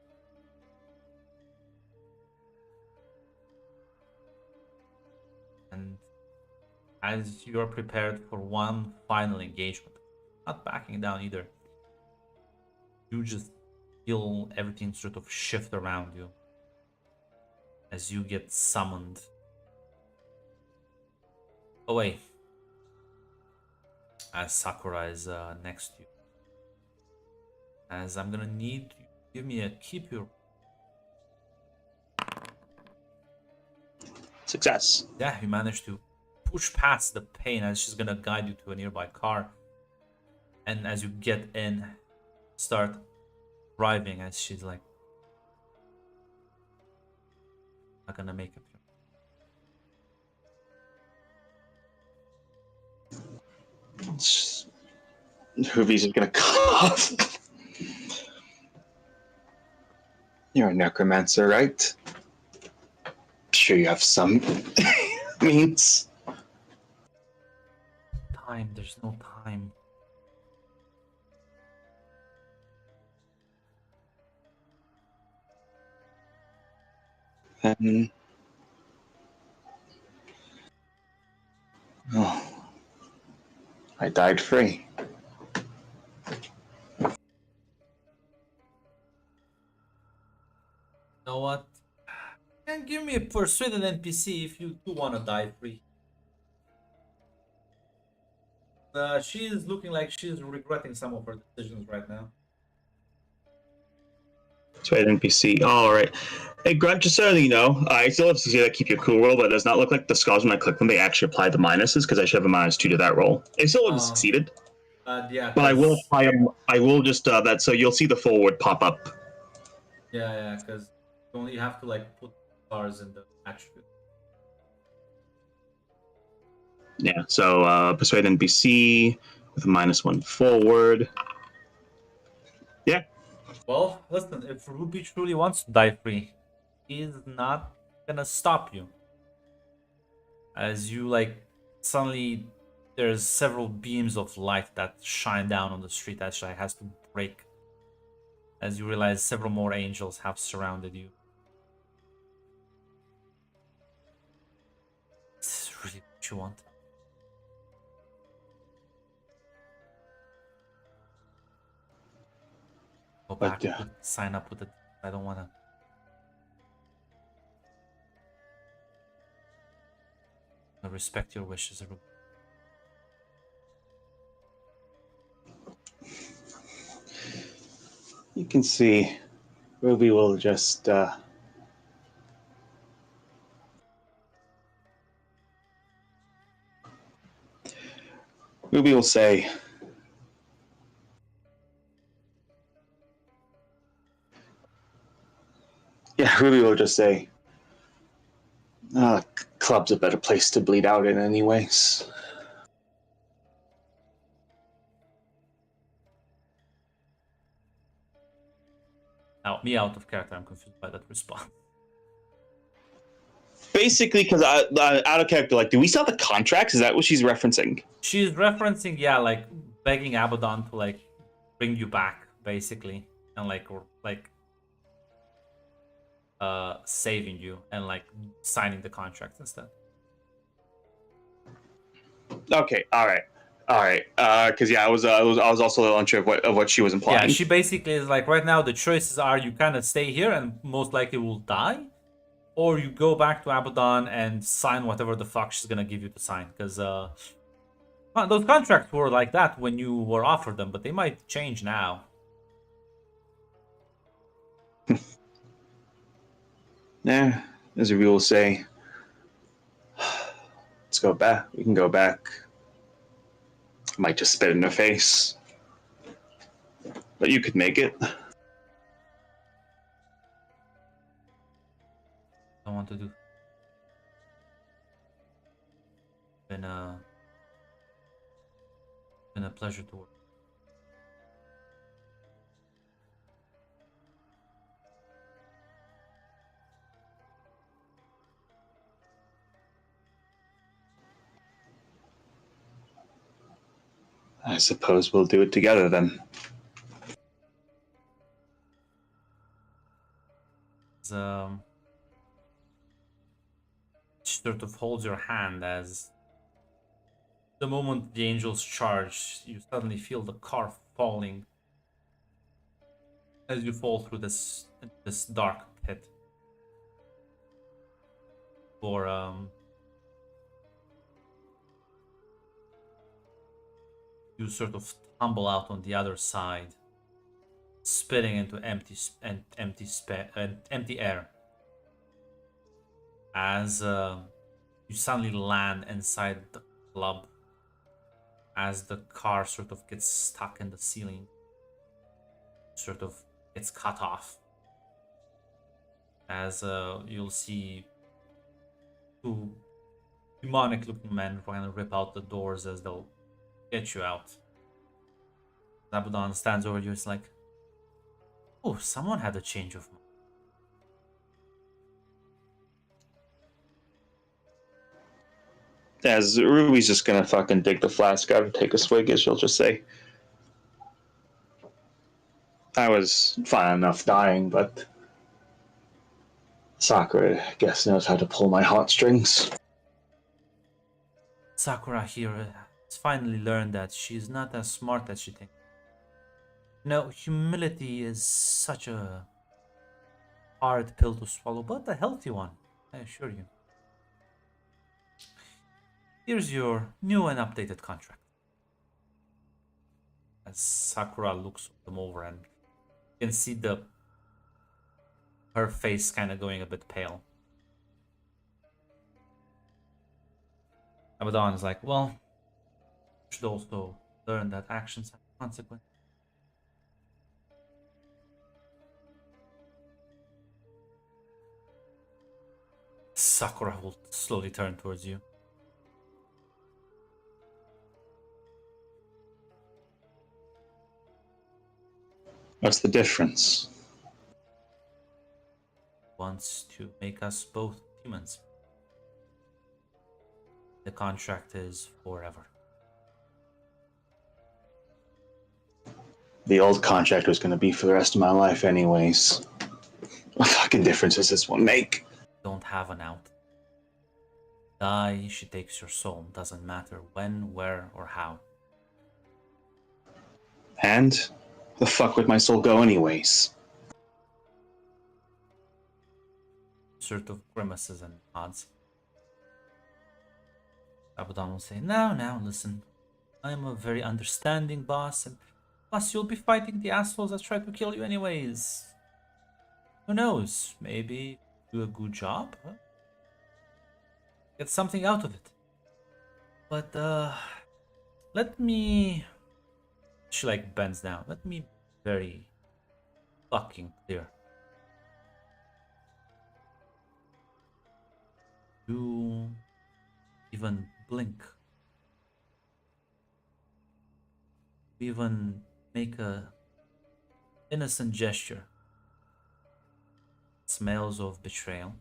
And as you're prepared for one final engagement, not backing down either, you just feel everything sort of shift around you as you get summoned away. As Sakura is next to you. As I'm gonna need you to give me a keep your. Success. Yeah, you managed to push past the pain as she's gonna guide you to a nearby car. And as you get in, start driving as she's like, not gonna make it. Ruby's just gonna cough. You're a necromancer, right? Sure you have some means. Time, there's no time. And oh, I died free. You know what? And give me a persuade an NPC if you do want to die free. She is looking like she's regretting some of her decisions right now. So I NPC. All right. Hey, Grunt, just so you know, I still have to see that keep your cool roll, but it does not look like the scars when I click them, they actually apply the minuses because I should have a -2 to that roll. I still would have succeeded, Yeah. but I will 'cause- apply them. I will just that so you'll see the forward pop up. Yeah, because you only have to like put stars in the attribute. Yeah. So persuade NPC with a -1 forward. Yeah. Well, listen, if Ruby truly wants to die free, he's not gonna stop you. As you like suddenly there's several beams of light that shine down on the street as she has to break. As you realize several more angels have surrounded you. This is really what you want. Go But, back, sign up with it. I don't wanna. I respect your wishes, Ruby. You can see Ruby will just Ruby will say, yeah, Ruby will just say, club's a better place to bleed out in anyways. Now, me out of character, I'm confused by that response. Basically, because out of character, like, do we still have the contracts? Is that what she's referencing? She's referencing, yeah, like begging Abaddon to like bring you back, basically, and like or like saving you and like signing the contract instead. Okay, all right. Because yeah, I was also a little unsure of what she was implying. Yeah, she basically is like, right now the choices are you kind of stay here and most likely will die, or you go back to Abaddon and sign whatever the fuck she's gonna give you to sign. Because those contracts were like that when you were offered them, but they might change now. Yeah, as we will say, let's go back. We can go back. I might just spit in her face, but you could make it. I want to do. Been a pleasure to work. I suppose we'll do it together then. sort of holds your hand as the moment the angels charge, you suddenly feel the car falling as you fall through this dark pit. For you sort of tumble out on the other side, spitting into empty air. As you suddenly land inside the club, as the car sort of gets stuck in the ceiling, sort of gets cut off. As you'll see two demonic-looking men trying to rip out the doors as they'll get you out. Abaddon stands over you. It's like, oh, someone had a change of mind. As Ruby's just gonna fucking dig the flask out and take a swig, as she'll just say, I was fine enough dying, but Sakura, I guess, knows how to pull my heartstrings. Sakura here has finally learned that she's not as smart as she thinks. No, humility is such a hard pill to swallow, but a healthy one, I assure you. Here's your new and updated contract. As Sakura looks them over, and you can see her face kind of going a bit pale. Abaddon is like, well, you should also learn that actions have consequences. Sakura will slowly turn towards you. What's the difference? Wants to make us both humans. The contract is forever. The old contract was going to be for the rest of my life, anyways. What fucking difference does this one make? Don't have an out. Die, she takes your soul. Doesn't matter when, where, or how. And the fuck would my soul go, anyways? Sort of grimaces and nods. Abaddon will say, now, listen. I am a very understanding boss, and plus you'll be fighting the assholes that try to kill you anyways. Who knows? Maybe do a good job? Huh? Get something out of it. But, let me... She, like, bends down. Let me be very fucking clear. You even blink. Even make a innocent gesture. Smells of betrayal.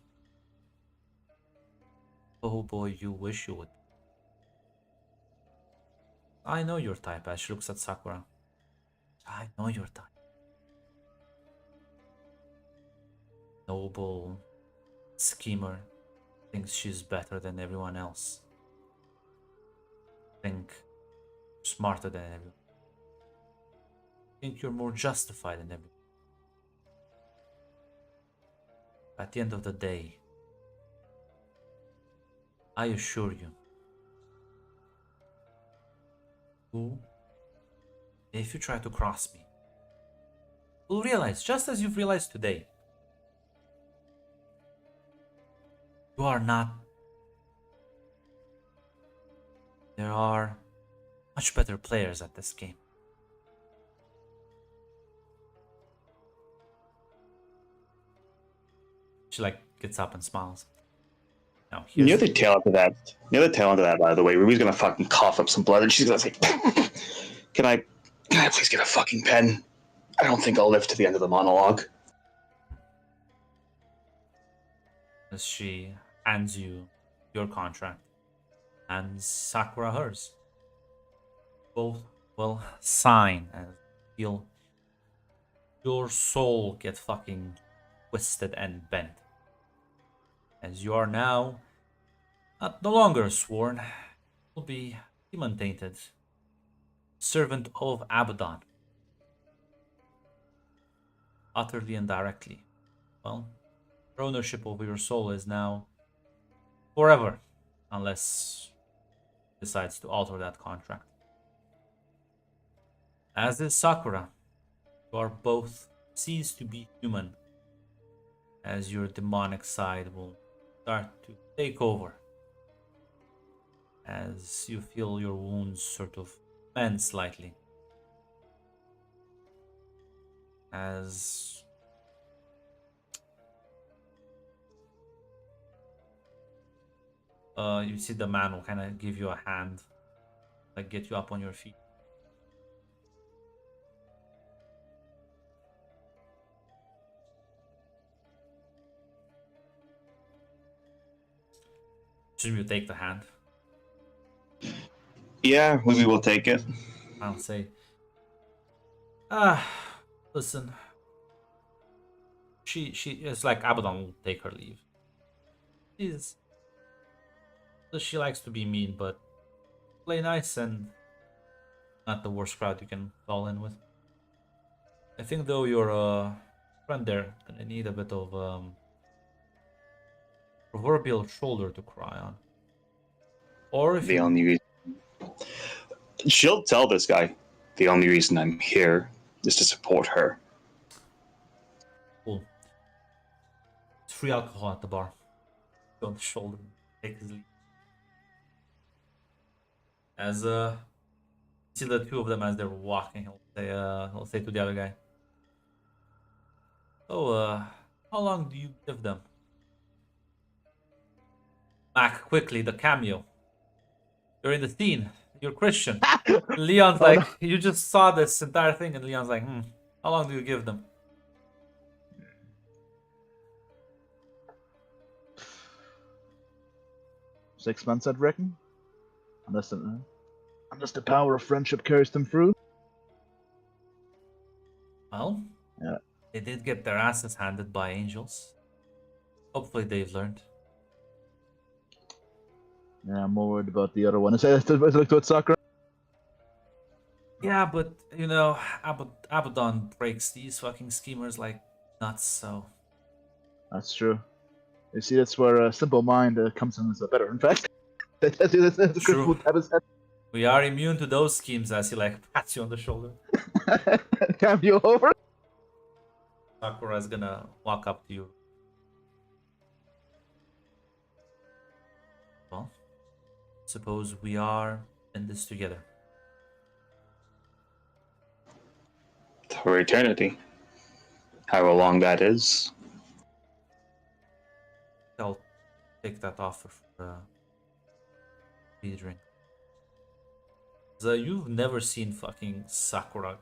Oh boy, you wish you would. I know your type. As she looks at Sakura. I know your type. Noble schemer. Thinks she's better than everyone else. Think smarter than everyone. Think you're more justified than everyone. At the end of the day, I assure you, if you try to cross me, you'll realize, just as you've realized today, you are not. There are much better players at this game. She like gets up and smiles. Now Near the tail end of that, by the way, Ruby's gonna fucking cough up some blood, and she's gonna say, "Can I please get a fucking pen? I don't think I'll live to the end of the monologue." As she hands you your contract and Sakura hers. Both will sign and feel your soul get fucking twisted and bent. As you are now No longer sworn, will be demon tainted. Servant of Abaddon. Utterly and directly. Well, your ownership over your soul is now forever, unless decides to alter that contract. As is Sakura, you are both cease to be human, as your demonic side will start to take over, as you feel your wounds sort of mend slightly, as you see the man will kind of give you a hand, like get you up on your feet. Should you take the hand? Yeah, we will take it. I'll say, listen. She it's like Abaddon will take her leave. She likes to be mean, but play nice and not the worst crowd you can fall in with. I think though your friend there gonna need a bit of proverbial shoulder to cry on. Or if The you... only reason she'll tell this guy, the only reason I'm here is to support her. Cool. It's free alcohol at the bar. Go on the shoulder, take his leave. As see the two of them as they're walking, he'll say to the other guy, "Oh, how long do you give them?" Mac, quickly, the cameo. You're in the scene. You're Christian. Leon's Oh, like, no. you just saw this entire thing, and Leon's like, how long do you give them? $6 months, I'd reckon. Unless the power of friendship carries them through. Well, Yeah. they did get their asses handed by angels. Hopefully they've learned. Yeah, I'm more worried about the other one. Is it like to Sakura? Yeah, but, you know, Abaddon breaks these fucking schemers like nuts, so... That's true. You see, that's where Simple Mind comes in as a better, in fact. That's True. would have his We are immune to those schemes, as he, like, pats you on the shoulder. head cameo over. Sakura's gonna walk up to you. Well, suppose we are in this together. For eternity. However long that is. I'll take that offer for a drink. So you've never seen fucking Sakura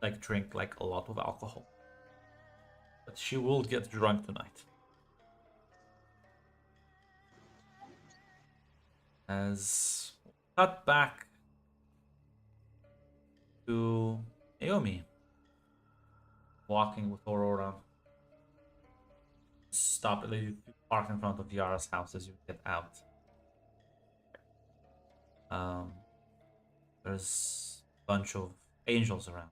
like drink like a lot of alcohol. But she will get drunk tonight. As cut back to Naomi walking with Aurora. Stop, you park in front of Yara's house as you get out. There's a bunch of angels around.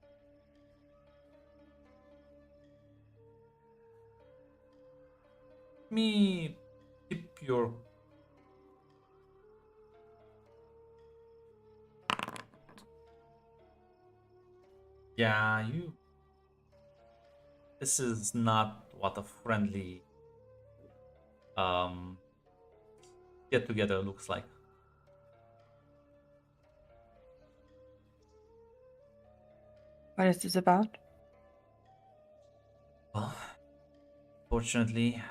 Me tip your... Yeah, you... This is not what a friendly get together looks like. What is this about? Well, fortunately,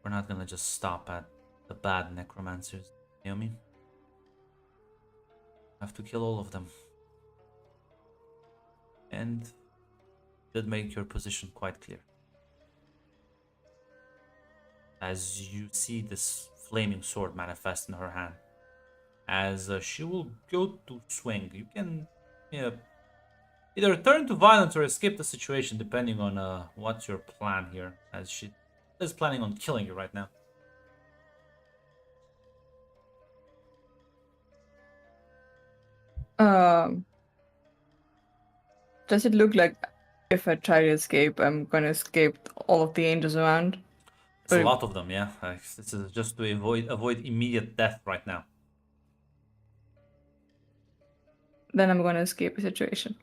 we're not gonna just stop at the bad necromancers, Naomi. Have to kill all of them. And did make your position quite clear. As you see this flaming sword manifest in her hand, as she will go to swing, you can either turn to violence or escape the situation, depending on what's your plan here. As she is planning on killing you right now. Um, does it look like if I try to escape, I'm gonna escape all of the angels around? It's a Or lot of them, yeah. This is just to avoid immediate death right now. then I'm gonna escape the situation.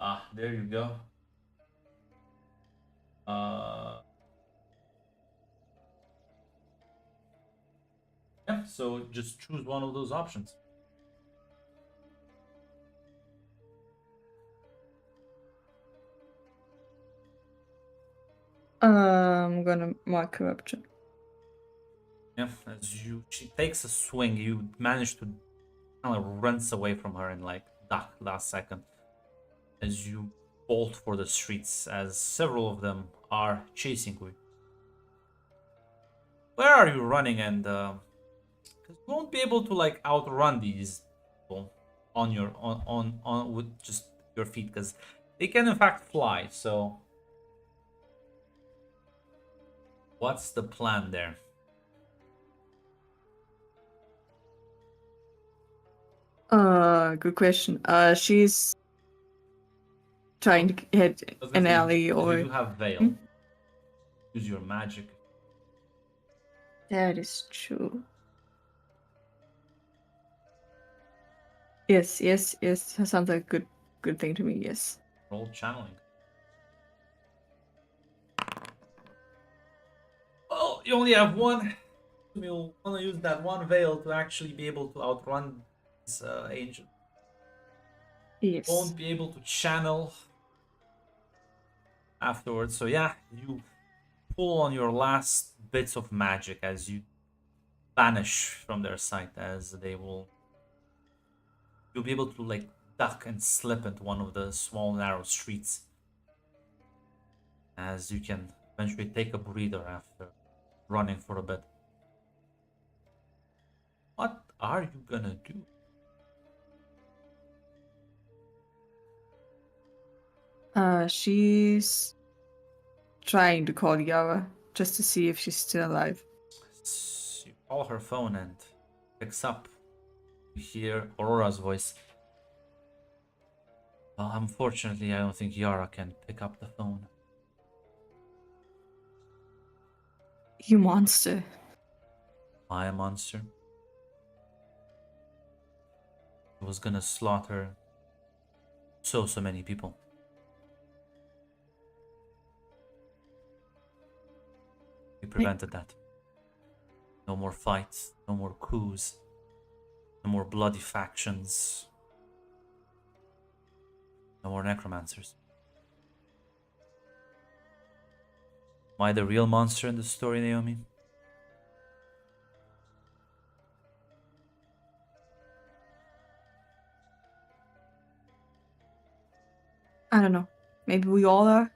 Ah, there you go. Yeah, so just choose one of those options. I'm gonna mark corruption. Yeah, she takes a swing, you manage to kind of runs away from her and like duck last second as you bolt for the streets, as several of them are chasing you. Where are you running? And because you won't be able to like outrun these people on your on with just your feet, because they can in fact fly. So what's the plan there? Good question. She's trying to hit I was gonna an say, alley you or do have veil. Hmm? Use your magic. that is true. Yes, yes, yes. That sounds like a good thing to me. Yes. Roll channeling. Well, you only have one. You'll want to use that one veil to actually be able to outrun this angel. Yes. Won't be able to channel afterwards. So yeah, you pull on your last bits of magic as you vanish from their sight, as you'll be able to like duck and slip into one of the small narrow streets, as you can eventually take a breather after running for a bit. What are you gonna do? She's trying to call Yara just to see if she's still alive. You call her phone and picks up. You hear Aurora's voice. Well, unfortunately, I don't think Yara can pick up the phone. You monster. I am monster. I was gonna slaughter so many people. We prevented that. No more fights, no more coups, no more bloody factions, no more necromancers. Am I the real monster in the story, Naomi? I don't know. Maybe we all are.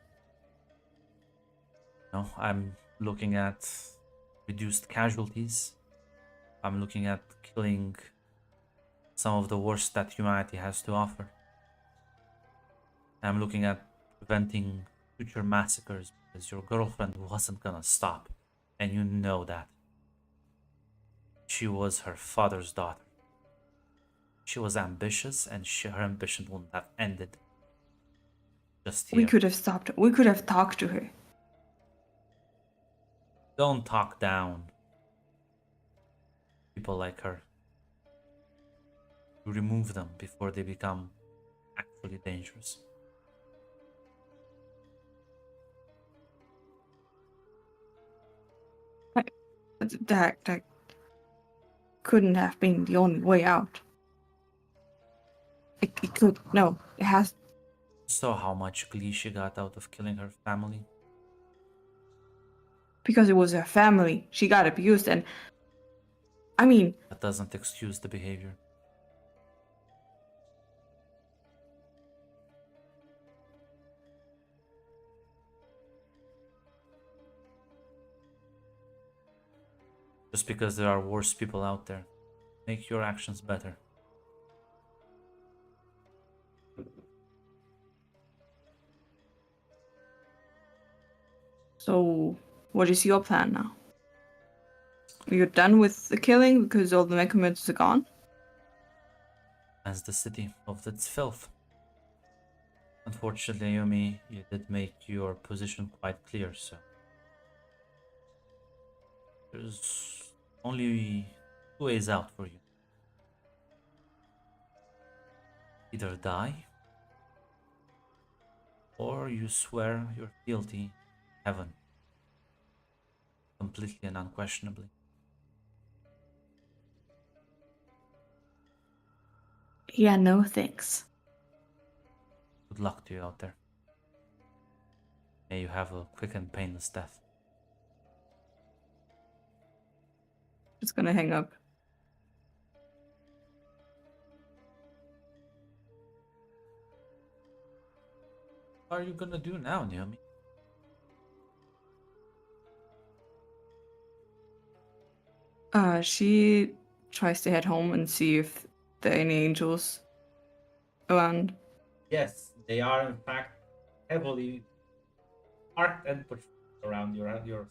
No, I'm looking at reduced casualties. I'm looking at killing some of the worst that humanity has to offer. I'm looking at preventing future massacres because your girlfriend wasn't gonna stop. And you know that. She was her father's daughter. She was ambitious, and her ambition wouldn't have ended just here. We could have stopped her. We could have talked to her. Don't talk down people like her. You remove them before they become actually dangerous. That couldn't have been the only way out. It could. No, it has. Saw how much glee she got out of killing her family. Because it was her family. She got abused, and I mean, That doesn't excuse the behavior. Just because there are worse people out there, make your actions better. So, what is your plan now? You're done with the killing because all the necromancers are gone? As the city of its filth. Unfortunately, Yumi, you did make your position quite clear, so there's only two ways out for you. Either die, or you swear you're guilty to heaven, completely and unquestionably. Yeah, no thanks. Good luck to you out there. May you have a quick and painless death. Just gonna hang up. What are you gonna do now, Naomi? She tries to head home and see if there are any angels around. Yes, they are in fact heavily parked and patrolled around your.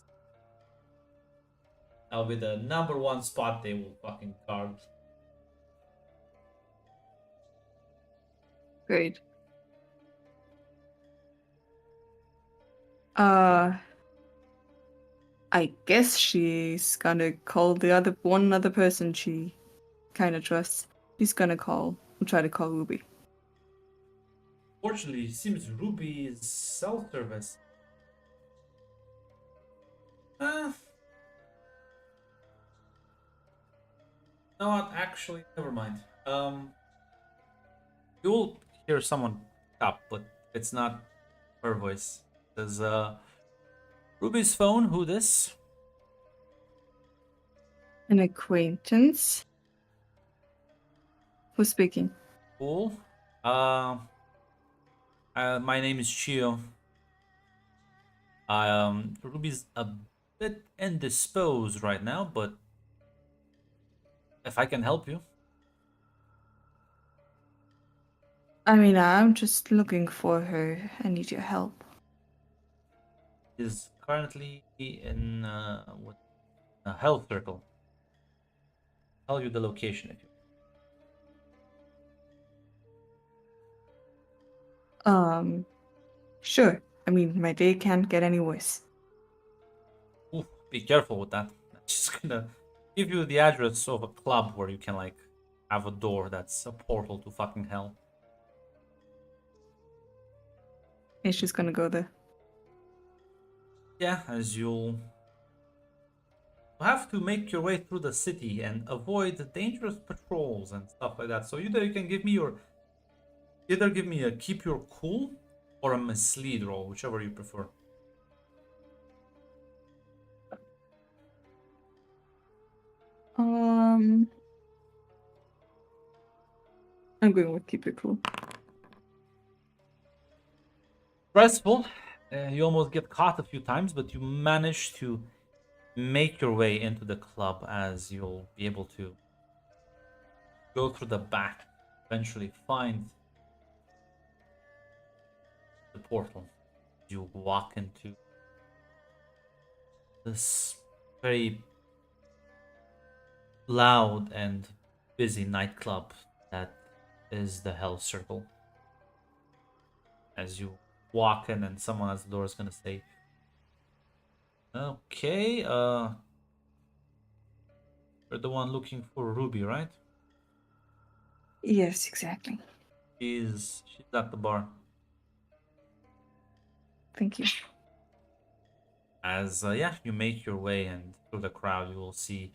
That'll be the number one spot they will fucking guard. Great. I guess she's gonna call one other person she kind of trusts. She's gonna try to call Ruby. Fortunately, it seems Ruby is self-service. No, what? Actually, never mind. You'll hear someone up, but it's not her voice. There's Ruby's phone. Who this? An acquaintance? Who's speaking? Cool. My name is Chio. Ruby's a bit indisposed right now, but if I can help you. I mean, I'm just looking for her. I need your help. Is currently in what a health circle. Tell you the location if you. Sure. I mean, my day can't get any worse. Ooh, be careful with that. I'm just gonna give you the address of a club where you can like have a door that's a portal to fucking hell. And she's gonna go there. Yeah, as you'll have to make your way through the city and avoid dangerous patrols and stuff like that. So either you can give me a keep your cool or a mislead roll, whichever you prefer. I'm going with keep it cool. Stressful. You almost get caught a few times, but you manage to make your way into the club as you'll be able to go through the back, eventually find the portal. You walk into this very loud and busy nightclub that is the Hell Circle. As you walk in and someone at the door is gonna say, okay, you're the one looking for Ruby, right? Yes, exactly. She's at the bar. Thank you. As you make your way and through the crowd, you will see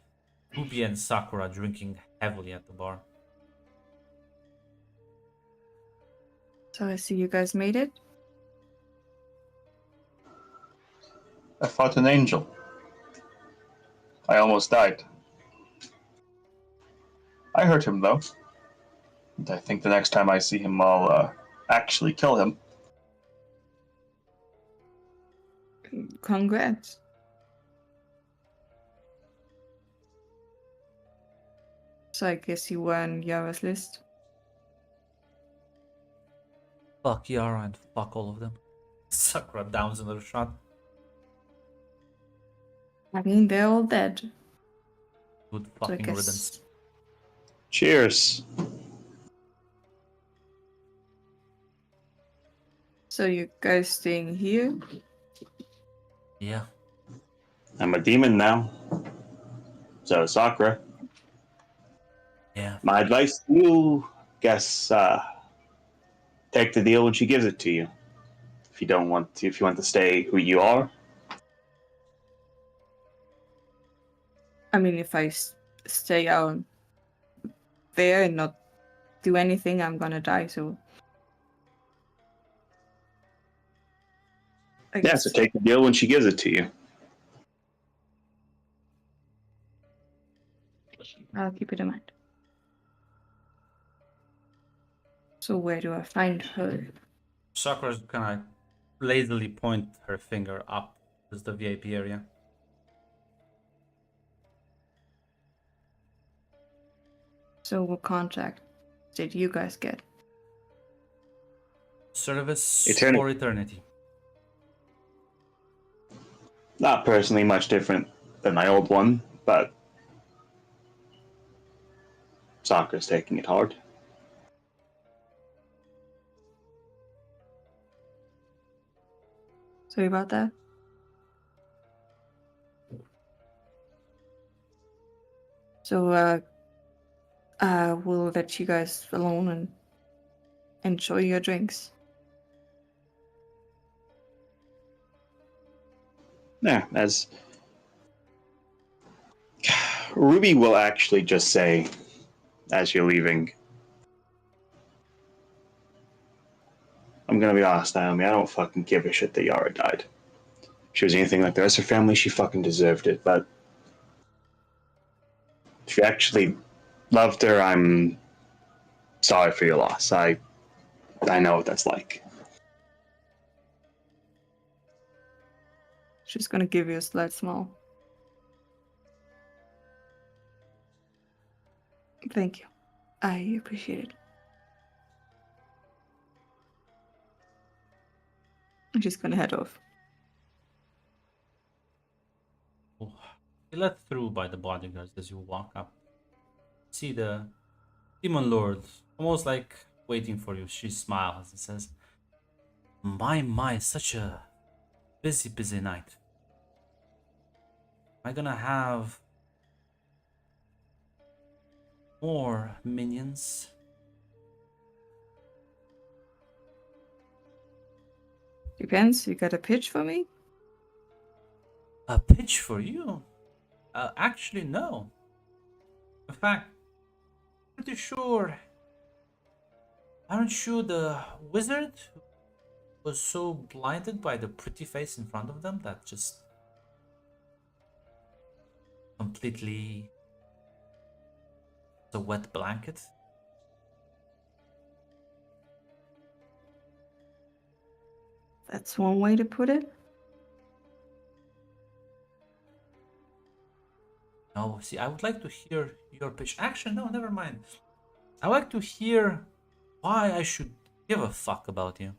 Ruby and Sakura drinking heavily at the bar. So I see you guys made it. I fought an angel. I almost died. I hurt him though. And I think the next time I see him, I'll actually kill him. Congrats. So I guess you were on Yara's list. Fuck Yara and fuck all of them. Sakura downs another shot. I mean, they're all dead. Good So I fucking guess. riddance. Cheers. So you guys staying here? Yeah. I'm a demon now. So Sakura. Yeah. My advice to you, guess, take the deal when she gives it to you. If you want to stay who you are. I mean, if I stay out there and not do anything, I'm gonna die. So I Yeah, guess so take the deal when she gives it to you. I'll keep it in mind. So where do I find her? Sakura's gonna lazily point her finger up towards the VIP area. So what contract did you guys get? Service Eternity. for eternity. Not personally much different than my old one, but Sakura's taking it hard. Sorry about that. So we'll let you guys alone and enjoy your drinks. Yeah, as Ruby will actually just say, as you're leaving, I'm gonna be honest, Naomi, I don't fucking give a shit that Yara died. If she was anything like the rest of her family, she fucking deserved it, but if you actually loved her, I'm sorry for your loss. I know what that's like. She's gonna give you a slight smile. Thank you. I appreciate it. I'm just gonna head off. You're led through by the bodyguards as you walk up. See the demon lord, almost like waiting for you. She smiles and says, My, such a busy night. Am I gonna have more minions? Depends. You got a pitch for me? A pitch for you? Actually, no. In fact, pretty sure. Aren't you the wizard who was so blinded by the pretty face in front of them that just completely the wet blanket? That's one way to put it. No, see, I would like to hear your pitch. Actually, no, never mind. I would like to hear why I should give a fuck about you.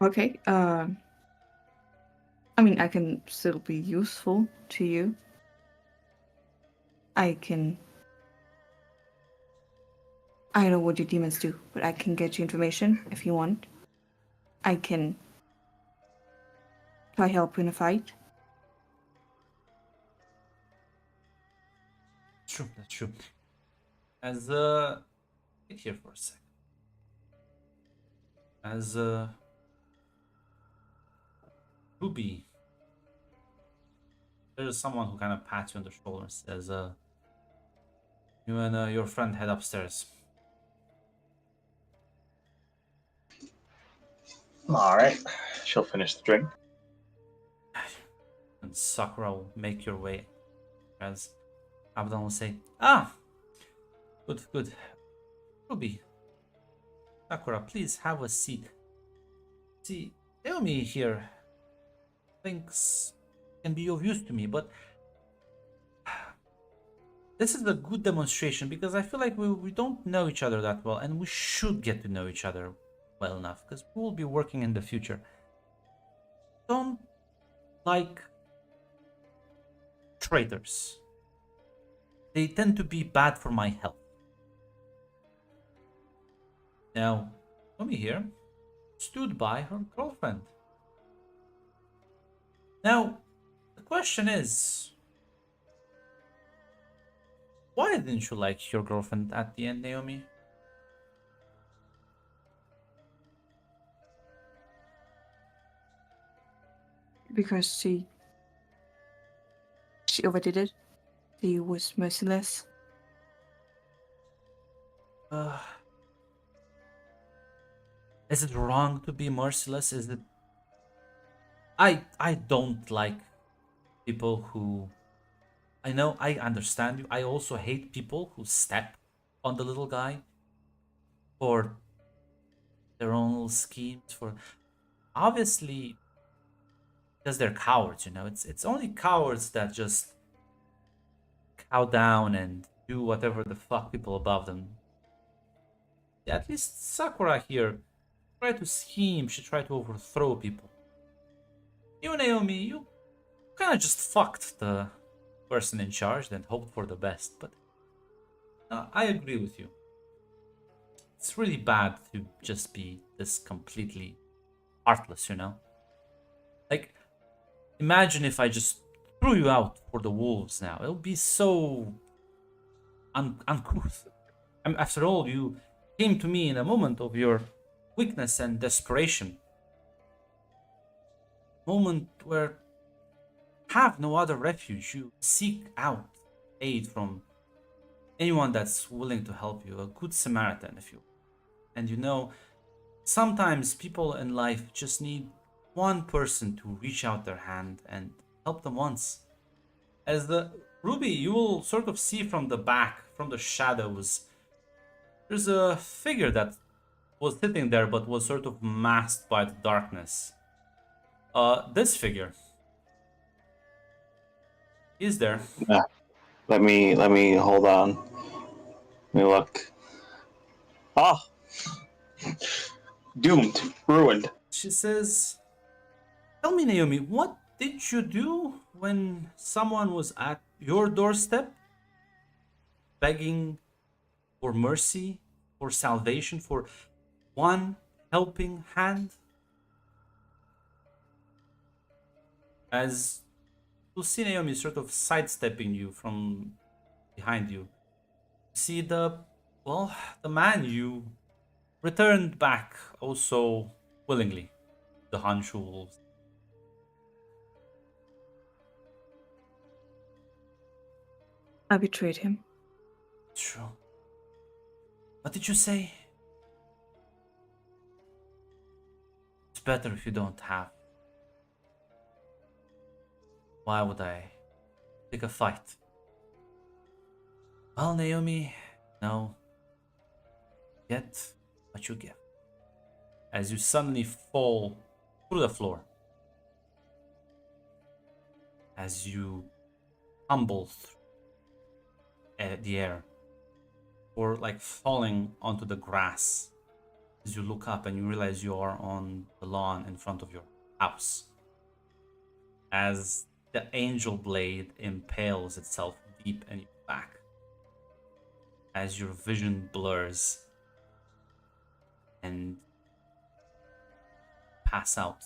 Okay. I mean, I can still be useful to you. I don't know what your demons do, but I can get you information if you want. I can try help in a fight. That's true. As wait here for a sec. As Ruby, there's someone who kind of pats you on the shoulder and says, you and your friend head upstairs. All right, she'll finish the drink. And Sakura will make your way. As Abdon will say, good. Ruby, Sakura, please have a seat. See, Naomi here thinks can be of use to me, but this is a good demonstration because I feel like we don't know each other that well, and we should get to know each other well enough because we will be working in the future. Don't like traitors. They tend to be bad for my health. Now, Tommy here stood by her girlfriend. Now, the question is, why didn't you like your girlfriend at the end, Naomi? Because she overdid it. She was merciless. Uh, is it wrong to be merciless? Is it? I don't like people who. I know I understand you. I also hate people who step on the little guy for their own little schemes. For obviously because they're cowards, you know. It's only cowards that just cow down and do whatever the fuck people above them. Yeah, at least Sakura here tried to scheme. She tried to overthrow people. You, Naomi, you kind of just fucked the person in charge and hoped for the best. But I agree with you. It's really bad to just be this completely heartless, you know? Like, imagine if I just threw you out for the wolves now. It would be so uncouth. I mean, after all, you came to me in a moment of your weakness and desperation. Moment where have no other refuge. You seek out aid from anyone that's willing to help you, a good Samaritan, if you. And you know, sometimes people in life just need one person to reach out their hand and help them once. As the Ruby, you will sort of see from the back, from the shadows, there's a figure that was sitting there but was sort of masked by the darkness. This figure is there. Yeah. Let me hold on. Let me look. Ah, doomed, ruined. She says, tell me, Naomi, what did you do when someone was at your doorstep begging for mercy, for salvation, for one helping hand? As you see Naomi sort of sidestepping you from behind you. See the man you returned back also willingly, the Hanshu wolves. I betrayed him. True. What did you say? It's better if you don't have. Why would I pick a fight? Well, Naomi, no. Get what you give. As you suddenly fall through the floor. As you tumble through the air. Or like falling onto the grass. As you look up and you realize you are on the lawn in front of your house. As the angel blade impales itself deep in your back. As your vision blurs and pass out,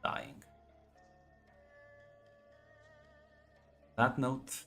dying. That note,